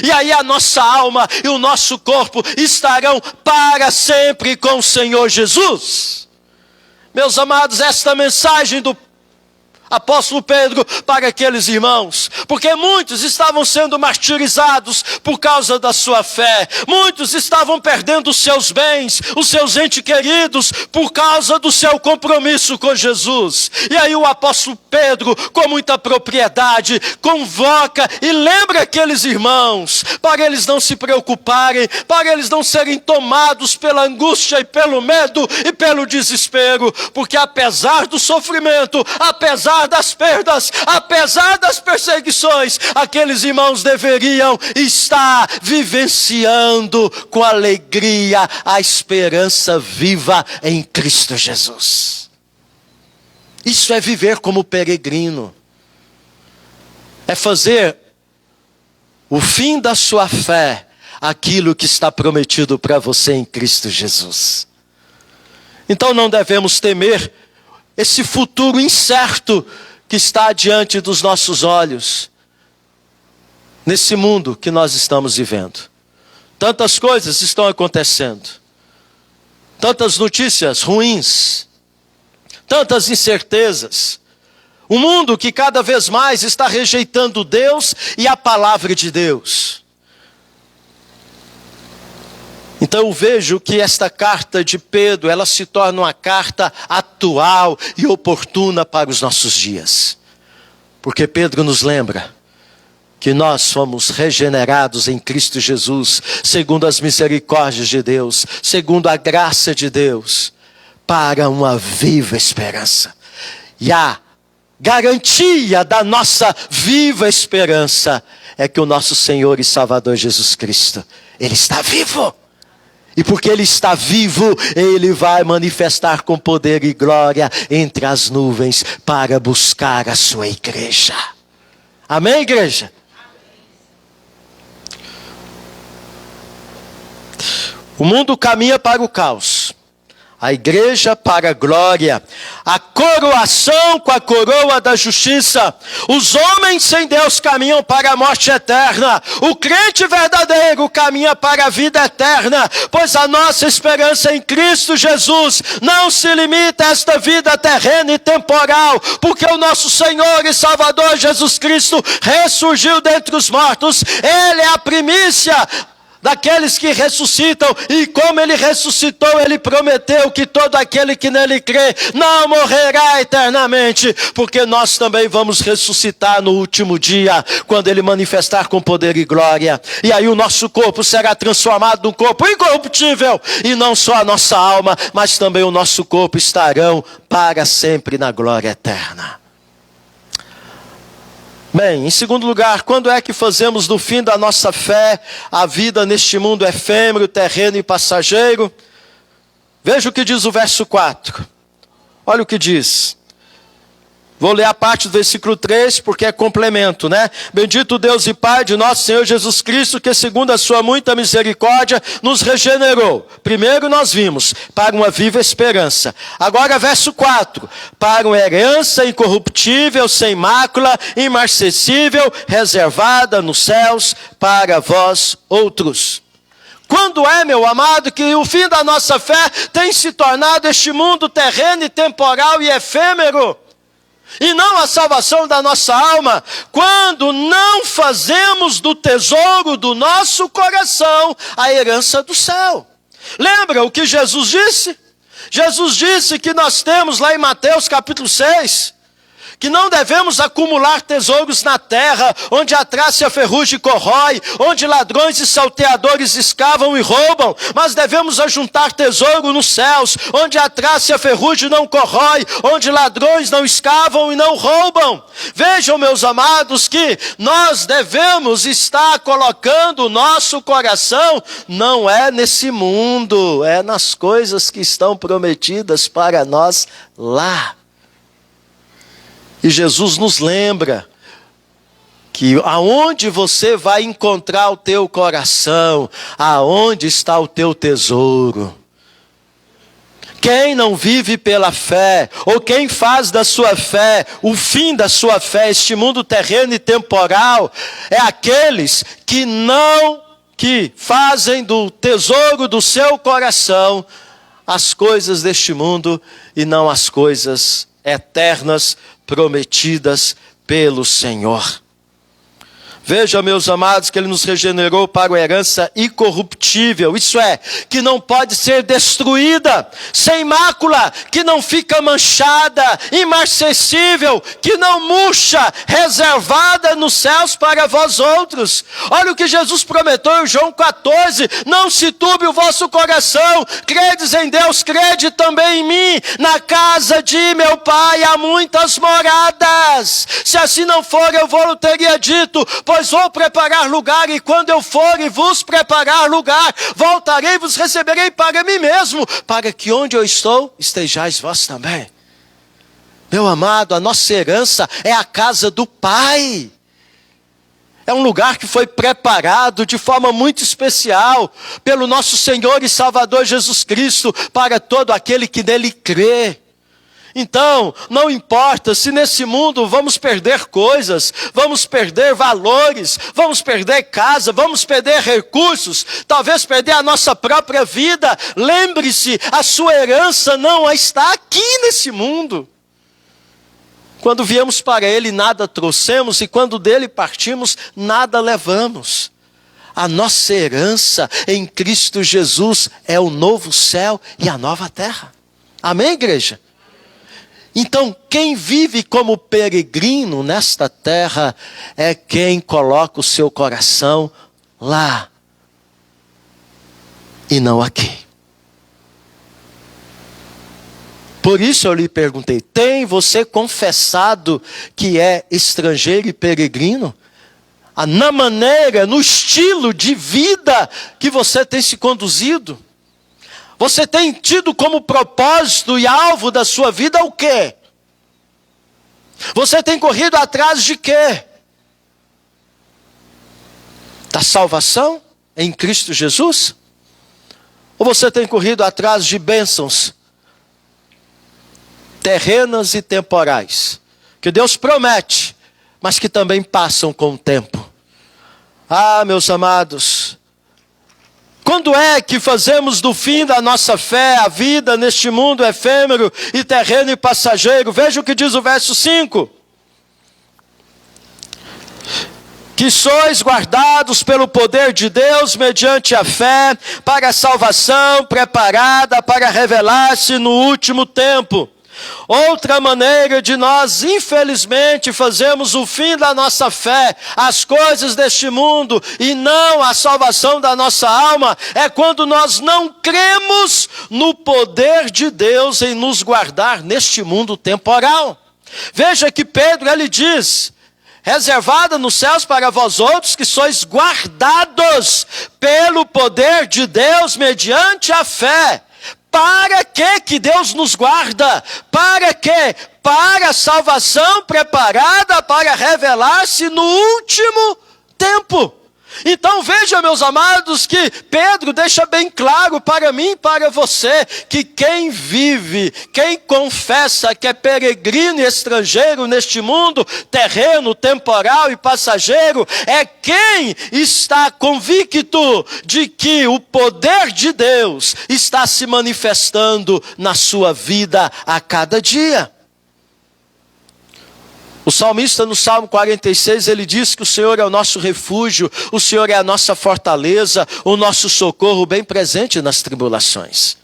[SPEAKER 10] E aí a nossa alma e o nosso corpo estarão para sempre com o Senhor Jesus. Meus amados, esta mensagem do apóstolo Pedro para aqueles irmãos, porque muitos estavam sendo martirizados por causa da sua fé, muitos estavam perdendo os seus bens, os seus entes queridos, por causa do seu compromisso com Jesus. E aí o apóstolo Pedro, com muita propriedade, convoca e lembra aqueles irmãos, para eles não se preocuparem, para eles não serem tomados pela angústia e pelo medo e pelo desespero, porque apesar do sofrimento, apesar das perdas, apesar das perseguições, aqueles irmãos deveriam estar vivenciando com alegria a esperança viva em Cristo Jesus. Isso é viver como peregrino, é fazer o fim da sua fé aquilo que está prometido para você em Cristo Jesus. Então não devemos temer esse futuro incerto que está diante dos nossos olhos, nesse mundo que nós estamos vivendo. Tantas coisas estão acontecendo, tantas notícias ruins, tantas incertezas. Um mundo que cada vez mais está rejeitando Deus e a palavra de Deus. Então eu vejo que esta carta de Pedro, ela se torna uma carta atual e oportuna para os nossos dias. Porque Pedro nos lembra que nós fomos regenerados em Cristo Jesus, segundo as misericórdias de Deus, segundo a graça de Deus, para uma viva esperança. E a garantia da nossa viva esperança é que o nosso Senhor e Salvador Jesus Cristo, Ele está vivo. E porque Ele está vivo, Ele vai manifestar com poder e glória entre as nuvens para buscar a sua igreja. Amém, igreja? O mundo caminha para o caos, a igreja para a glória, a coroação com a coroa da justiça. Os homens sem Deus caminham para a morte eterna, o crente verdadeiro caminha para a vida eterna, pois a nossa esperança em Cristo Jesus não se limita a esta vida terrena e temporal, porque o nosso Senhor e Salvador Jesus Cristo ressurgiu dentre os mortos. Ele é a primícia daqueles que ressuscitam, e como Ele ressuscitou, Ele prometeu que todo aquele que nele crê não morrerá eternamente, porque nós também vamos ressuscitar no último dia, quando Ele manifestar com poder e glória, e aí o nosso corpo será transformado num corpo incorruptível, e não só a nossa alma, mas também o nosso corpo estarão para sempre na glória eterna. Bem, em segundo lugar, quando é que fazemos do fim da nossa fé a vida neste mundo efêmero, terreno e passageiro? Veja o que diz o verso 4. Olha o que diz. Vou ler a parte do versículo 3, porque é complemento, né? Bendito Deus e Pai de nosso Senhor Jesus Cristo, que segundo a sua muita misericórdia, nos regenerou. Primeiro nós vimos, para uma viva esperança. Agora verso 4. Para uma herança incorruptível, sem mácula, imarcessível, reservada nos céus, para vós outros. Quando é, meu amado, que o fim da nossa fé tem se tornado este mundo terreno e temporal e efêmero, e não a salvação da nossa alma? Quando não fazemos do tesouro do nosso coração a herança do céu. Lembra o que Jesus disse? Jesus disse que nós temos lá em Mateus capítulo 6, que não devemos acumular tesouros na terra, onde a traça e a ferrugem corrói, onde ladrões e salteadores escavam e roubam, mas devemos ajuntar tesouro nos céus, onde a traça e a ferrugem não corrói, onde ladrões não escavam e não roubam. Vejam, meus amados, que nós devemos estar colocando o nosso coração, não é nesse mundo, é nas coisas que estão prometidas para nós lá. E Jesus nos lembra que aonde você vai encontrar o teu coração, aonde está o teu tesouro. Quem não vive pela fé, ou quem faz da sua fé, o fim da sua fé, este mundo terreno e temporal, é aqueles que fazem do tesouro do seu coração as coisas deste mundo e não as coisas eternas prometidas pelo Senhor. Veja, meus amados, que Ele nos regenerou para uma herança incorruptível, isso é, que não pode ser destruída, sem mácula, que não fica manchada, imarcessível, que não murcha, reservada nos céus para vós outros. Olha o que Jesus prometeu em João 14, não se turbe o vosso coração, credes em Deus, crede também em mim, na casa de meu Pai há muitas moradas, se assim não for eu vou-lo teria dito, pois vou preparar lugar, e quando eu for e vos preparar lugar, voltarei e vos receberei para mim mesmo, para que onde eu estou, estejais vós também. Meu amado, a nossa herança é a casa do Pai. É um lugar que foi preparado de forma muito especial pelo nosso Senhor e Salvador Jesus Cristo, para todo aquele que nele crê. Então, não importa se nesse mundo vamos perder coisas, vamos perder valores, vamos perder casa, vamos perder recursos, talvez perder a nossa própria vida. Lembre-se, a sua herança não está aqui nesse mundo. Quando viemos para Ele, nada trouxemos, e quando dele partimos, nada levamos. A nossa herança em Cristo Jesus é o novo céu e a nova terra. Amém, igreja? Então, quem vive como peregrino nesta terra é quem coloca o seu coração lá e não aqui. Por isso eu lhe perguntei: tem você confessado que é estrangeiro e peregrino? Na maneira, no estilo de vida que você tem se conduzido? Você tem tido como propósito e alvo da sua vida o quê? Você tem corrido atrás de quê? Da salvação em Cristo Jesus? Ou você tem corrido atrás de bênçãos terrenas e temporais, que Deus promete, mas que também passam com o tempo? Ah, meus amados, quando é que fazemos do fim da nossa fé a vida neste mundo efêmero e terreno e passageiro? Veja o que diz o verso 5. Que sois guardados pelo poder de Deus mediante a fé para a salvação preparada para revelar-se no último tempo. Outra maneira de nós, infelizmente, fazermos o fim da nossa fé, as coisas deste mundo, e não a salvação da nossa alma, é quando nós não cremos no poder de Deus em nos guardar neste mundo temporal. Veja que Pedro, ele diz: reservada nos céus para vós outros, que sois guardados pelo poder de Deus mediante a fé. Para que Deus nos guarda? Para quê? Para a salvação preparada para revelar-se no último tempo. Então veja, meus amados, que Pedro deixa bem claro para mim e para você, que quem vive, quem confessa que é peregrino e estrangeiro neste mundo terreno, temporal e passageiro, é quem está convicto de que o poder de Deus está se manifestando na sua vida a cada dia. O salmista no Salmo 46, ele diz que o Senhor é o nosso refúgio, o Senhor é a nossa fortaleza, o nosso socorro bem presente nas tribulações.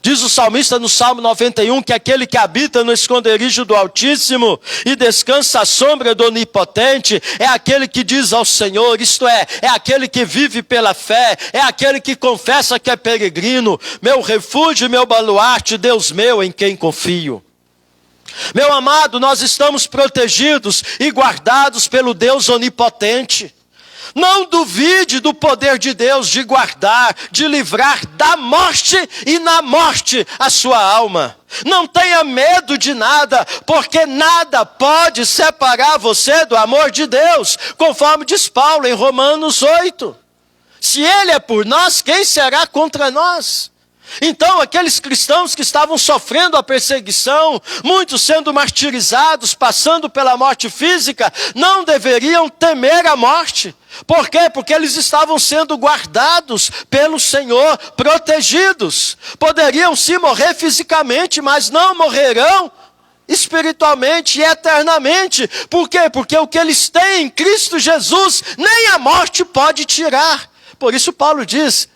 [SPEAKER 10] Diz o salmista no Salmo 91 que aquele que habita no esconderijo do Altíssimo e descansa à sombra do Onipotente é aquele que diz ao Senhor, isto é aquele que vive pela fé, é aquele que confessa que é peregrino, meu refúgio, meu baluarte, Deus meu em quem confio. Meu amado, nós estamos protegidos e guardados pelo Deus onipotente. Não duvide do poder de Deus de guardar, de livrar da morte e na morte a sua alma. Não tenha medo de nada, porque nada pode separar você do amor de Deus, conforme diz Paulo em Romanos 8. Se Ele é por nós, quem será contra nós? Então aqueles cristãos que estavam sofrendo a perseguição, muitos sendo martirizados, passando pela morte física, não deveriam temer a morte. Por quê? Porque eles estavam sendo guardados pelo Senhor, protegidos. Poderiam sim morrer fisicamente, mas não morrerão espiritualmente e eternamente. Por quê? Porque o que eles têm em Cristo Jesus, nem a morte pode tirar. Por isso Paulo diz: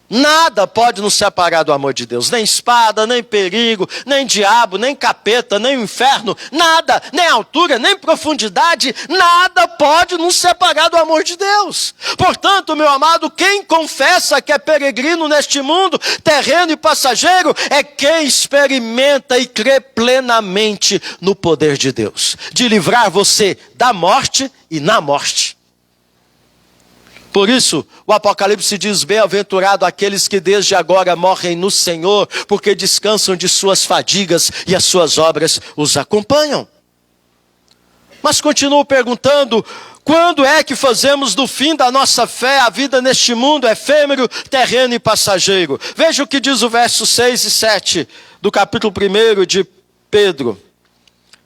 [SPEAKER 10] nada pode nos separar do amor de Deus, nem espada, nem perigo, nem diabo, nem capeta, nem inferno, nada, nem altura, nem profundidade, nada pode nos separar do amor de Deus. Portanto, meu amado, quem confessa que é peregrino neste mundo, terreno e passageiro, é quem experimenta e crê plenamente no poder de Deus, de livrar você da morte e na morte. Por isso, o Apocalipse diz: bem-aventurado aqueles que desde agora morrem no Senhor, porque descansam de suas fadigas e as suas obras os acompanham. Mas continuo perguntando: quando é que fazemos do fim da nossa fé a vida neste mundo efêmero, terreno e passageiro? Veja o que diz o verso 6 e 7 do capítulo 1 de Pedro.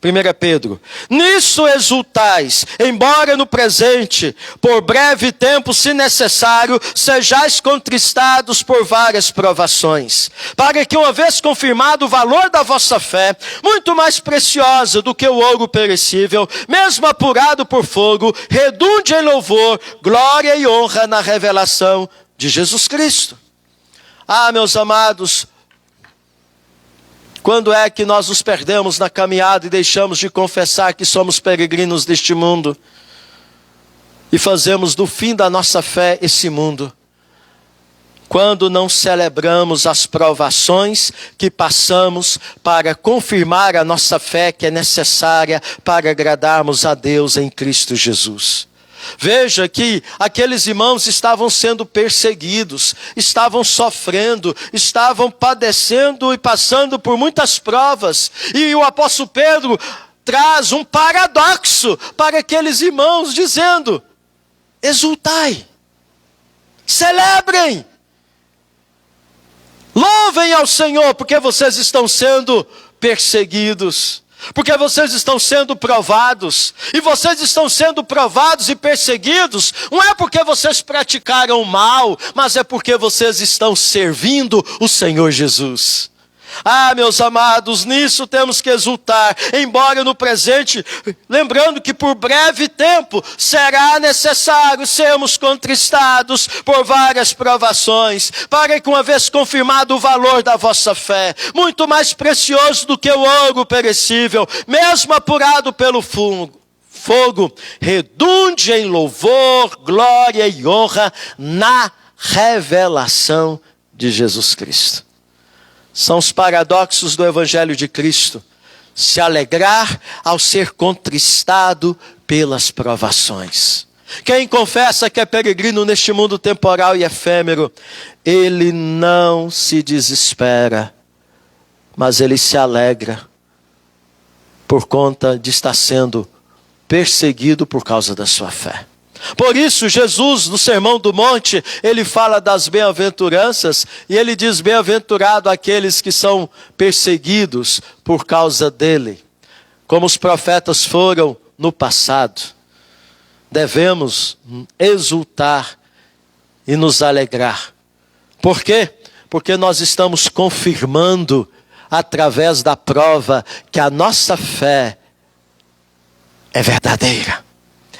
[SPEAKER 10] 1 Pedro: nisso exultais, embora no presente, por breve tempo, se necessário, sejais contristados por várias provações, para que, uma vez confirmado o valor da vossa fé, muito mais preciosa do que o ouro perecível, mesmo apurado por fogo, redunde em louvor, glória e honra na revelação de Jesus Cristo. Ah, meus amados, Quando é que nós nos perdemos na caminhada e deixamos de confessar que somos peregrinos deste mundo? E fazemos do fim da nossa fé esse mundo. Quando não celebramos as provações que passamos para confirmar a nossa fé que é necessária para agradarmos a Deus em Cristo Jesus. Veja que aqueles irmãos estavam sendo perseguidos, estavam sofrendo, estavam padecendo e passando por muitas provas. E o apóstolo Pedro traz um paradoxo para aqueles irmãos, dizendo: exultai, celebrem, louvem ao Senhor, porque vocês estão sendo perseguidos. Porque vocês estão sendo provados. E vocês estão sendo provados e perseguidos. Não é porque vocês praticaram mal, mas é porque vocês estão servindo o Senhor Jesus. Ah, meus amados, nisso temos que exultar, embora no presente, lembrando que por breve tempo será necessário sermos contristados por várias provações, para que, uma vez confirmado o valor da vossa fé, muito mais precioso do que o ouro perecível, mesmo apurado pelo fogo, redunde em louvor, glória e honra na revelação de Jesus Cristo. São os paradoxos do Evangelho de Cristo. Se alegrar ao ser contristado pelas provações. Quem confessa que é peregrino neste mundo temporal e efêmero, ele não se desespera, mas ele se alegra por conta de estar sendo perseguido por causa da sua fé. Por isso, Jesus, no Sermão do Monte, ele fala das bem-aventuranças, e ele diz: bem-aventurado aqueles que são perseguidos por causa dele, como os profetas foram no passado. Devemos exultar e nos alegrar. Por quê? Porque nós estamos confirmando, através da prova, que a nossa fé é verdadeira.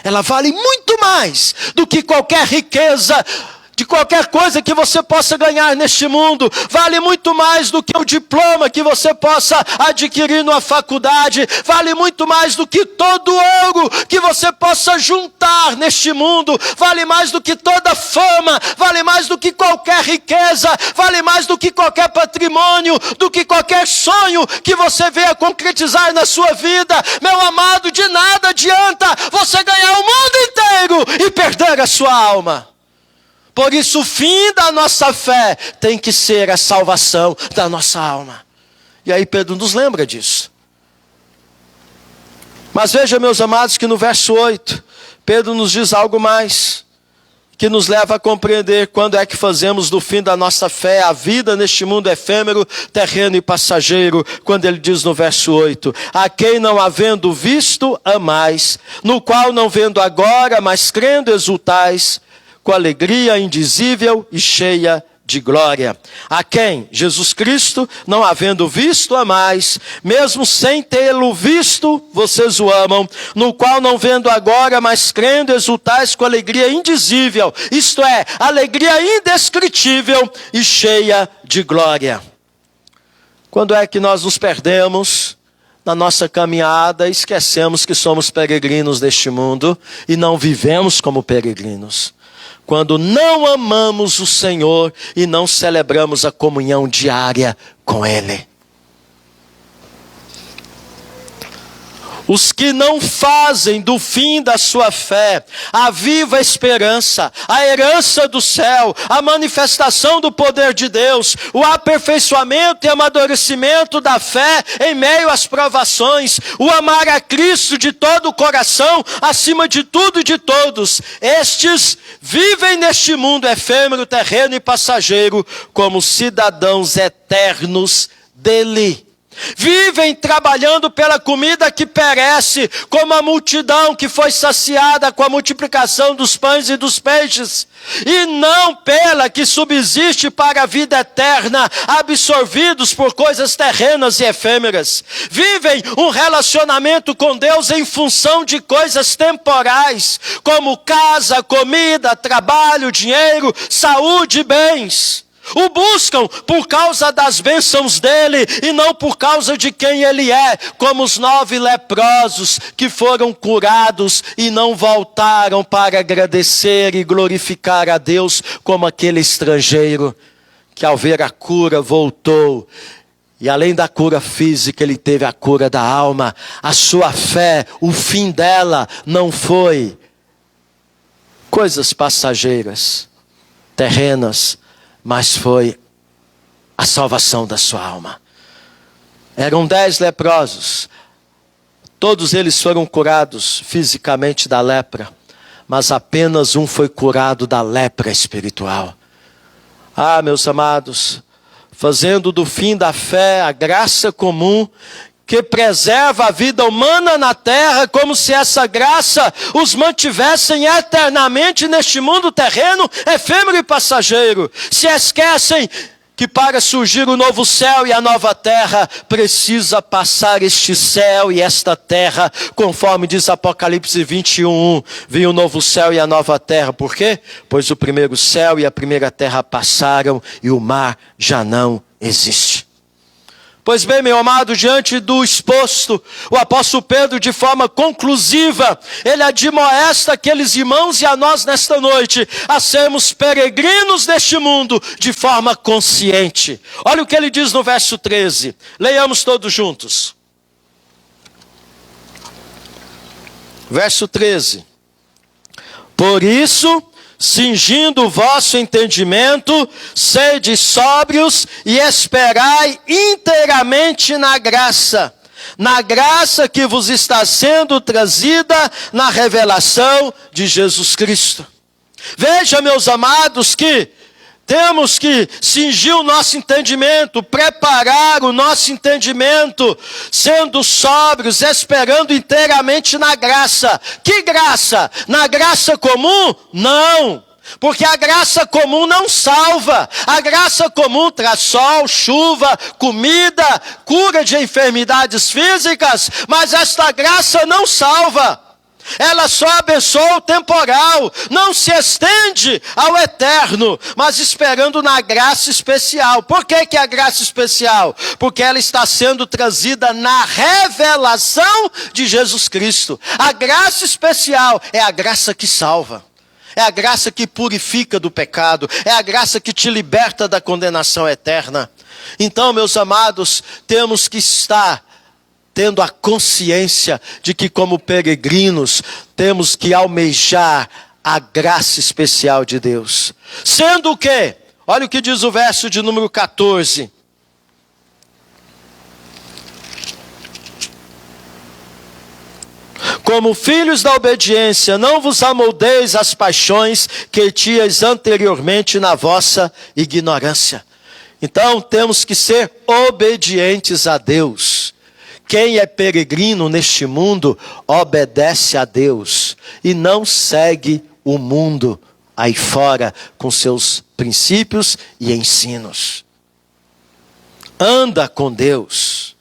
[SPEAKER 10] Ela vale muito mais do que qualquer riqueza, de qualquer coisa que você possa ganhar neste mundo. Vale muito mais do que o diploma que você possa adquirir numa faculdade. Vale muito mais do que todo ouro que você possa juntar neste mundo. Vale mais do que toda fama. Vale mais do que qualquer riqueza. Vale mais do que qualquer patrimônio. Do que qualquer sonho que você venha concretizar na sua vida. Meu amado, de nada adianta você ganhar o mundo inteiro e perder a sua alma. Por isso, o fim da nossa fé tem que ser a salvação da nossa alma. E aí Pedro nos lembra disso. Mas veja, meus amados, que no verso 8, Pedro nos diz algo mais, que nos leva a compreender quando é que fazemos do fim da nossa fé a vida neste mundo efêmero, terreno e passageiro, quando ele diz no verso 8: a quem não havendo visto, amais, no qual não vendo agora, mas crendo exultais, com alegria indizível e cheia de glória. A quem? Jesus Cristo, não havendo visto, amais, mesmo sem tê-lo visto, vocês o amam, no qual não vendo agora, mas crendo exultais com alegria indizível, isto é, alegria indescritível e cheia de glória. Quando é que nós nos perdemos na nossa caminhada, esquecemos que somos peregrinos deste mundo e não vivemos como peregrinos? Quando não amamos o Senhor e não celebramos a comunhão diária com Ele. Os que não fazem do fim da sua fé a viva esperança, a herança do céu, a manifestação do poder de Deus, o aperfeiçoamento e amadurecimento da fé em meio às provações, o amar a Cristo de todo o coração, acima de tudo e de todos, estes vivem neste mundo efêmero, terreno e passageiro como cidadãos eternos dele. Vivem trabalhando pela comida que perece, como a multidão que foi saciada com a multiplicação dos pães e dos peixes, e não pela que subsiste para a vida eterna, absorvidos por coisas terrenas e efêmeras. Vivem um relacionamento com Deus em função de coisas temporais, como casa, comida, trabalho, dinheiro, saúde e bens. O buscam por causa das bênçãos dele e não por causa de quem ele é, como os 9 leprosos que foram curados e não voltaram para agradecer e glorificar a Deus, como aquele estrangeiro que ao ver a cura voltou. E além da cura física, ele teve a cura da alma. A sua fé, o fim dela não foi coisas passageiras, terrenas, mas foi a salvação da sua alma. Eram 10 leprosos. Todos eles foram curados fisicamente da lepra, mas apenas um foi curado da lepra espiritual. Ah, meus amados, fazendo do fim da fé a graça comum, que preserva a vida humana na terra, como se essa graça os mantivessem eternamente neste mundo terreno, efêmero e passageiro. Se esquecem que para surgir o novo céu e a nova terra, precisa passar este céu e esta terra, conforme diz Apocalipse 21, vinha o novo céu e a nova terra. Por quê? Pois o primeiro céu e a primeira terra passaram e o mar já não existe. Pois bem, meu amado, diante do exposto, o apóstolo Pedro, de forma conclusiva, ele admoesta aqueles irmãos e a nós nesta noite, a sermos peregrinos deste mundo de forma consciente. Olha o que ele diz no verso 13, leiamos todos juntos. Verso 13. Por isso, cingindo o vosso entendimento, sede sóbrios e esperai inteiramente na graça que vos está sendo trazida na revelação de Jesus Cristo. Veja, meus amados, que temos que cingir o nosso entendimento, preparar o nosso entendimento, sendo sóbrios, esperando inteiramente na graça. Que graça? Na graça comum? Não. Porque a graça comum não salva. A graça comum traz sol, chuva, comida, cura de enfermidades físicas, mas esta graça não salva. Ela só abençoa o temporal, não se estende ao eterno, mas esperando na graça especial. Por que a graça especial? Porque ela está sendo trazida na revelação de Jesus Cristo. A graça especial é a graça que salva. É a graça que purifica do pecado. É a graça que te liberta da condenação eterna. Então, meus amados, temos que estar tendo a consciência de que, como peregrinos, temos que almejar a graça especial de Deus. Sendo o quê? Olha o que diz o verso de número 14. Como filhos da obediência, não vos amoldeis às paixões que tinhas anteriormente na vossa ignorância. Então, temos que ser obedientes a Deus. Quem é peregrino neste mundo, obedece a Deus e não segue o mundo aí fora com seus princípios e ensinos. Anda com Deus.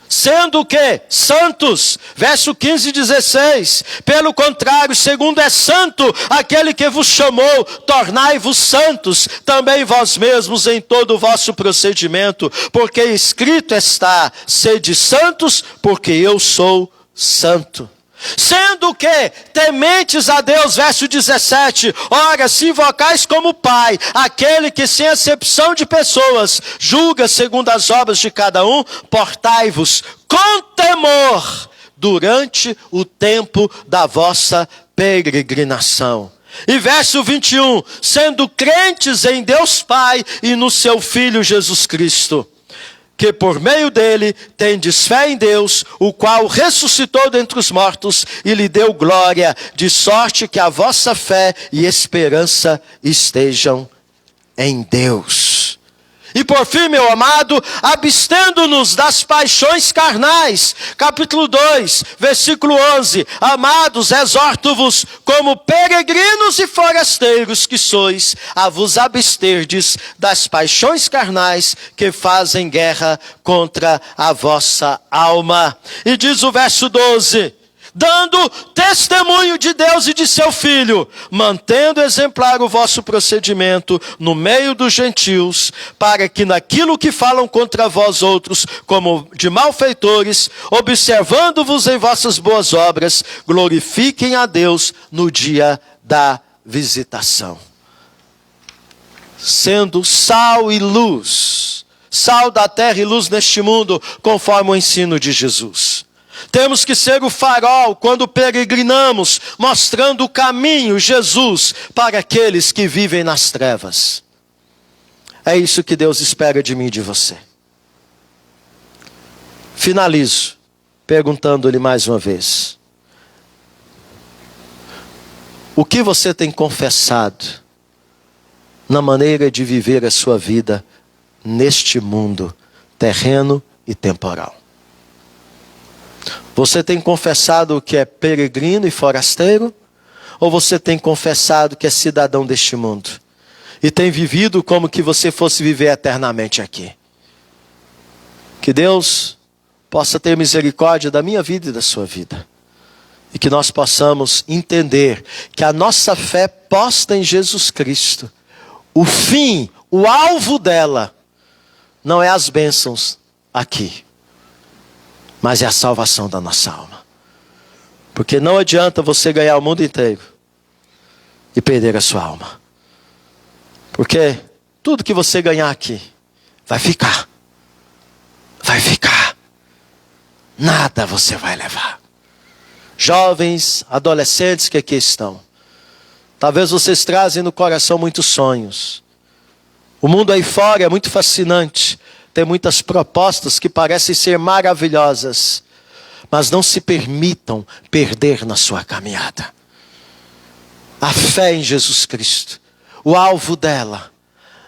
[SPEAKER 10] Sendo o quê? Santos. Verso 15 e 16. Pelo contrário, segundo é santo aquele que vos chamou, tornai-vos santos também vós mesmos em todo o vosso procedimento, porque escrito está, sede santos, porque eu sou santo. Sendo que tementes a Deus, verso 17, ora, se invocais como Pai, aquele que sem acepção de pessoas, julga segundo as obras de cada um, portai-vos com temor, durante o tempo da vossa peregrinação. E verso 21, sendo crentes em Deus Pai e no seu Filho Jesus Cristo, que por meio dele tendes fé em Deus, o qual ressuscitou dentre os mortos e lhe deu glória, de sorte que a vossa fé e esperança estejam em Deus. E por fim, meu amado, abstendo-nos das paixões carnais. Capítulo 2, versículo 11. Amados, exorto-vos como peregrinos e forasteiros que sois, a vos absterdes das paixões carnais que fazem guerra contra a vossa alma. E diz o verso 12. dando testemunho de Deus e de seu Filho, mantendo exemplar o vosso procedimento no meio dos gentios, para que naquilo que falam contra vós outros, como de malfeitores, observando-vos em vossas boas obras, glorifiquem a Deus no dia da visitação. Sendo sal e luz, sal da terra e luz neste mundo, conforme o ensino de Jesus. Temos que ser o farol quando peregrinamos, mostrando o caminho, Jesus, para aqueles que vivem nas trevas. É isso que Deus espera de mim e de você. Finalizo perguntando-lhe mais uma vez: o que você tem confessado na maneira de viver a sua vida neste mundo terreno e temporal? Você tem confessado que é peregrino e forasteiro? Ou você tem confessado que é cidadão deste mundo? E tem vivido como que você fosse viver eternamente aqui? Que Deus possa ter misericórdia da minha vida e da sua vida. E que nós possamos entender que a nossa fé posta em Jesus Cristo, o fim, o alvo dela, não é as bênçãos aqui, mas é a salvação da nossa alma. Porque não adianta você ganhar o mundo inteiro e perder a sua alma. Porque tudo que você ganhar aqui vai ficar. Vai ficar. Nada você vai levar. Jovens, adolescentes que aqui estão, talvez vocês trazem no coração muitos sonhos. O mundo aí fora é muito fascinante. Tem muitas propostas que parecem ser maravilhosas. Mas não se permitam perder na sua caminhada. A fé em Jesus Cristo, o alvo dela,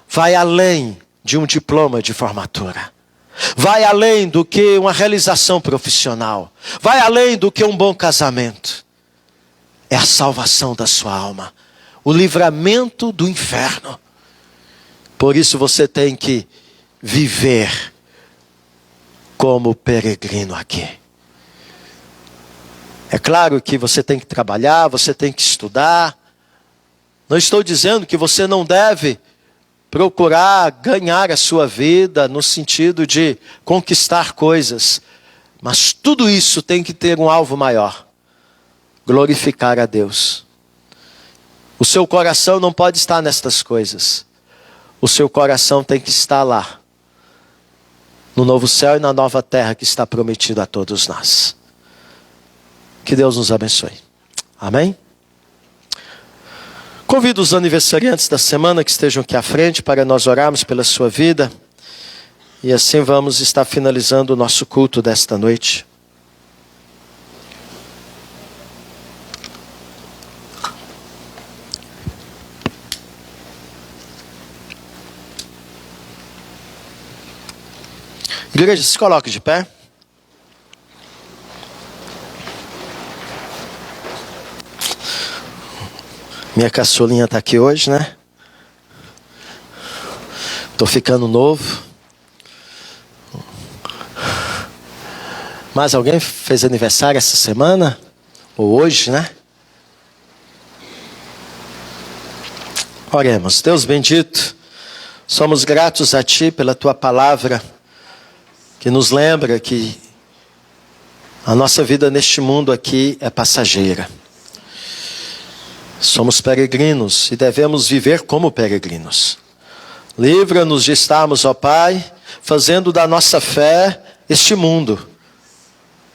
[SPEAKER 10] vai além de um diploma de formatura. Vai além do que uma realização profissional. Vai além do que um bom casamento. É a salvação da sua alma. O livramento do inferno. Por isso você tem que viver como peregrino aqui. É claro que você tem que trabalhar, você tem que estudar. Não estou dizendo que você não deve procurar ganhar a sua vida no sentido de conquistar coisas. Mas tudo isso tem que ter um alvo maior: glorificar a Deus. O seu coração não pode estar nestas coisas. O seu coração tem que estar lá, no novo céu e na nova terra que está prometido a todos nós. Que Deus nos abençoe. Amém? Convido os aniversariantes da semana que estejam aqui à frente para nós orarmos pela sua vida. E assim vamos estar finalizando o nosso culto desta noite. Igreja, se coloque de pé. Minha caçulinha está aqui hoje, né? Estou ficando novo. Mais alguém fez aniversário essa semana? Ou hoje, né? Oremos. Deus bendito, somos gratos a Ti pela Tua palavra, que nos lembra que a nossa vida neste mundo aqui é passageira. Somos peregrinos e devemos viver como peregrinos. Livra-nos de estarmos, ó Pai, fazendo da nossa fé este mundo,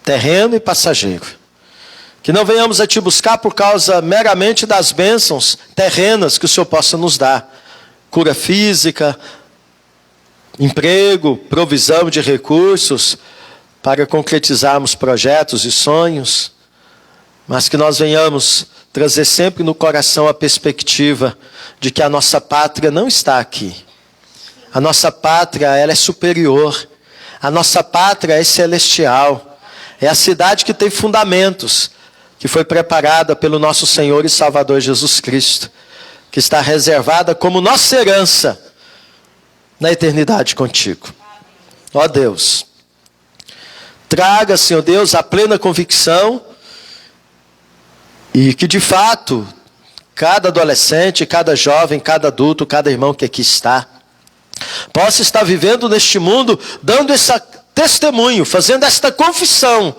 [SPEAKER 10] terreno e passageiro. Que não venhamos a Ti buscar por causa meramente das bênçãos terrenas que o Senhor possa nos dar. Cura física, emprego, provisão de recursos para concretizarmos projetos e sonhos. Mas que nós venhamos trazer sempre no coração a perspectiva de que a nossa pátria não está aqui. A nossa pátria, ela é superior. A nossa pátria é celestial. É a cidade que tem fundamentos, que foi preparada pelo nosso Senhor e Salvador Jesus Cristo, que está reservada como nossa herança na eternidade contigo. Ó Deus, traga, Senhor Deus, a plena convicção E que de fato, cada adolescente, cada jovem, cada adulto, cada irmão que aqui está, possa estar vivendo neste mundo, dando esse testemunho, fazendo esta confissão,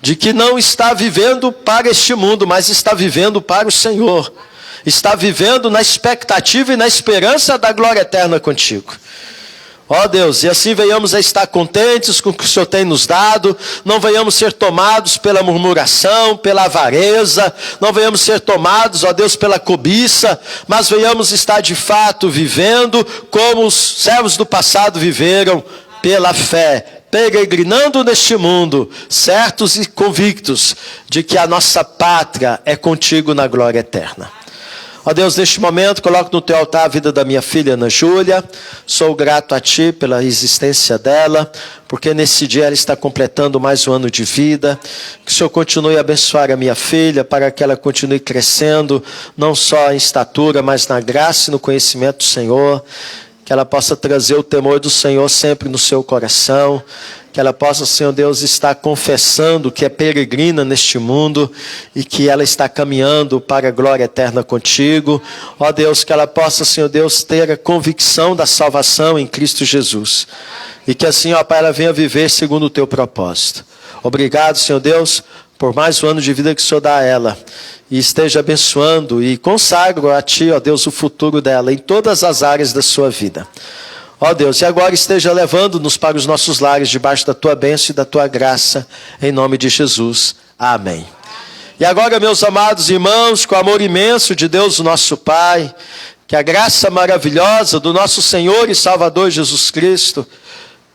[SPEAKER 10] de que não está vivendo para este mundo, mas está vivendo para o Senhor. Está vivendo na expectativa e na esperança da glória eterna contigo. Ó Deus, e assim venhamos a estar contentes com o que o Senhor tem nos dado, não venhamos ser tomados pela murmuração, pela avareza, não venhamos ser tomados, ó Deus, pela cobiça, mas venhamos estar de fato vivendo como os servos do passado viveram, pela fé, peregrinando neste mundo, certos e convictos de que a nossa pátria é contigo na glória eterna. Ó Deus, neste momento, coloco no teu altar a vida da minha filha Ana Júlia. Sou grato a ti pela existência dela, porque nesse dia ela está completando mais um ano de vida. Que o Senhor continue a abençoar a minha filha, para que ela continue crescendo, não só em estatura, mas na graça e no conhecimento do Senhor. Que ela possa trazer o temor do Senhor sempre no seu coração. Que ela possa, Senhor Deus, estar confessando que é peregrina neste mundo e que ela está caminhando para a glória eterna contigo. Ó Deus, que ela possa, Senhor Deus, ter a convicção da salvação em Cristo Jesus. E que assim, ó Pai, ela venha viver segundo o teu propósito. Obrigado, Senhor Deus, por mais um ano de vida que o Senhor dá a ela. E esteja abençoando e consagro a ti, ó Deus, o futuro dela em todas as áreas da sua vida. Ó Deus, e agora esteja levando-nos para os nossos lares, debaixo da tua bênção e da tua graça, em nome de Jesus. Amém. E agora, meus amados irmãos, com o amor imenso de Deus, o nosso Pai, que a graça maravilhosa do nosso Senhor e Salvador Jesus Cristo,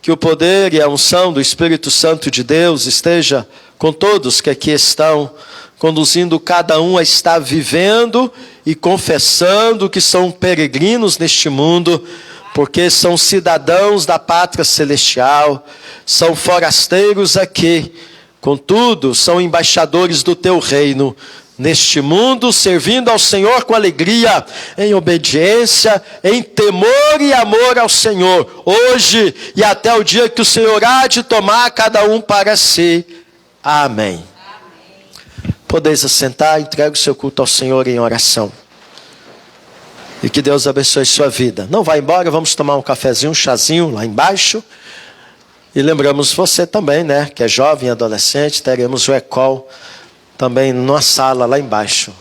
[SPEAKER 10] que o poder e a unção do Espírito Santo de Deus esteja com todos que aqui estão, conduzindo cada um a estar vivendo e confessando que são peregrinos neste mundo, porque são cidadãos da pátria celestial, são forasteiros aqui, contudo, são embaixadores do teu reino, neste mundo, servindo ao Senhor com alegria, em obediência, em temor e amor ao Senhor, hoje e até o dia que o Senhor há de tomar cada um para si. Amém. Podeis assentar, entregue o seu culto ao Senhor em oração. E que Deus abençoe sua vida. Não vá embora, vamos tomar um cafezinho, um chazinho lá embaixo. E lembramos você também, né, que é jovem, adolescente, teremos o ECOL também numa sala lá embaixo.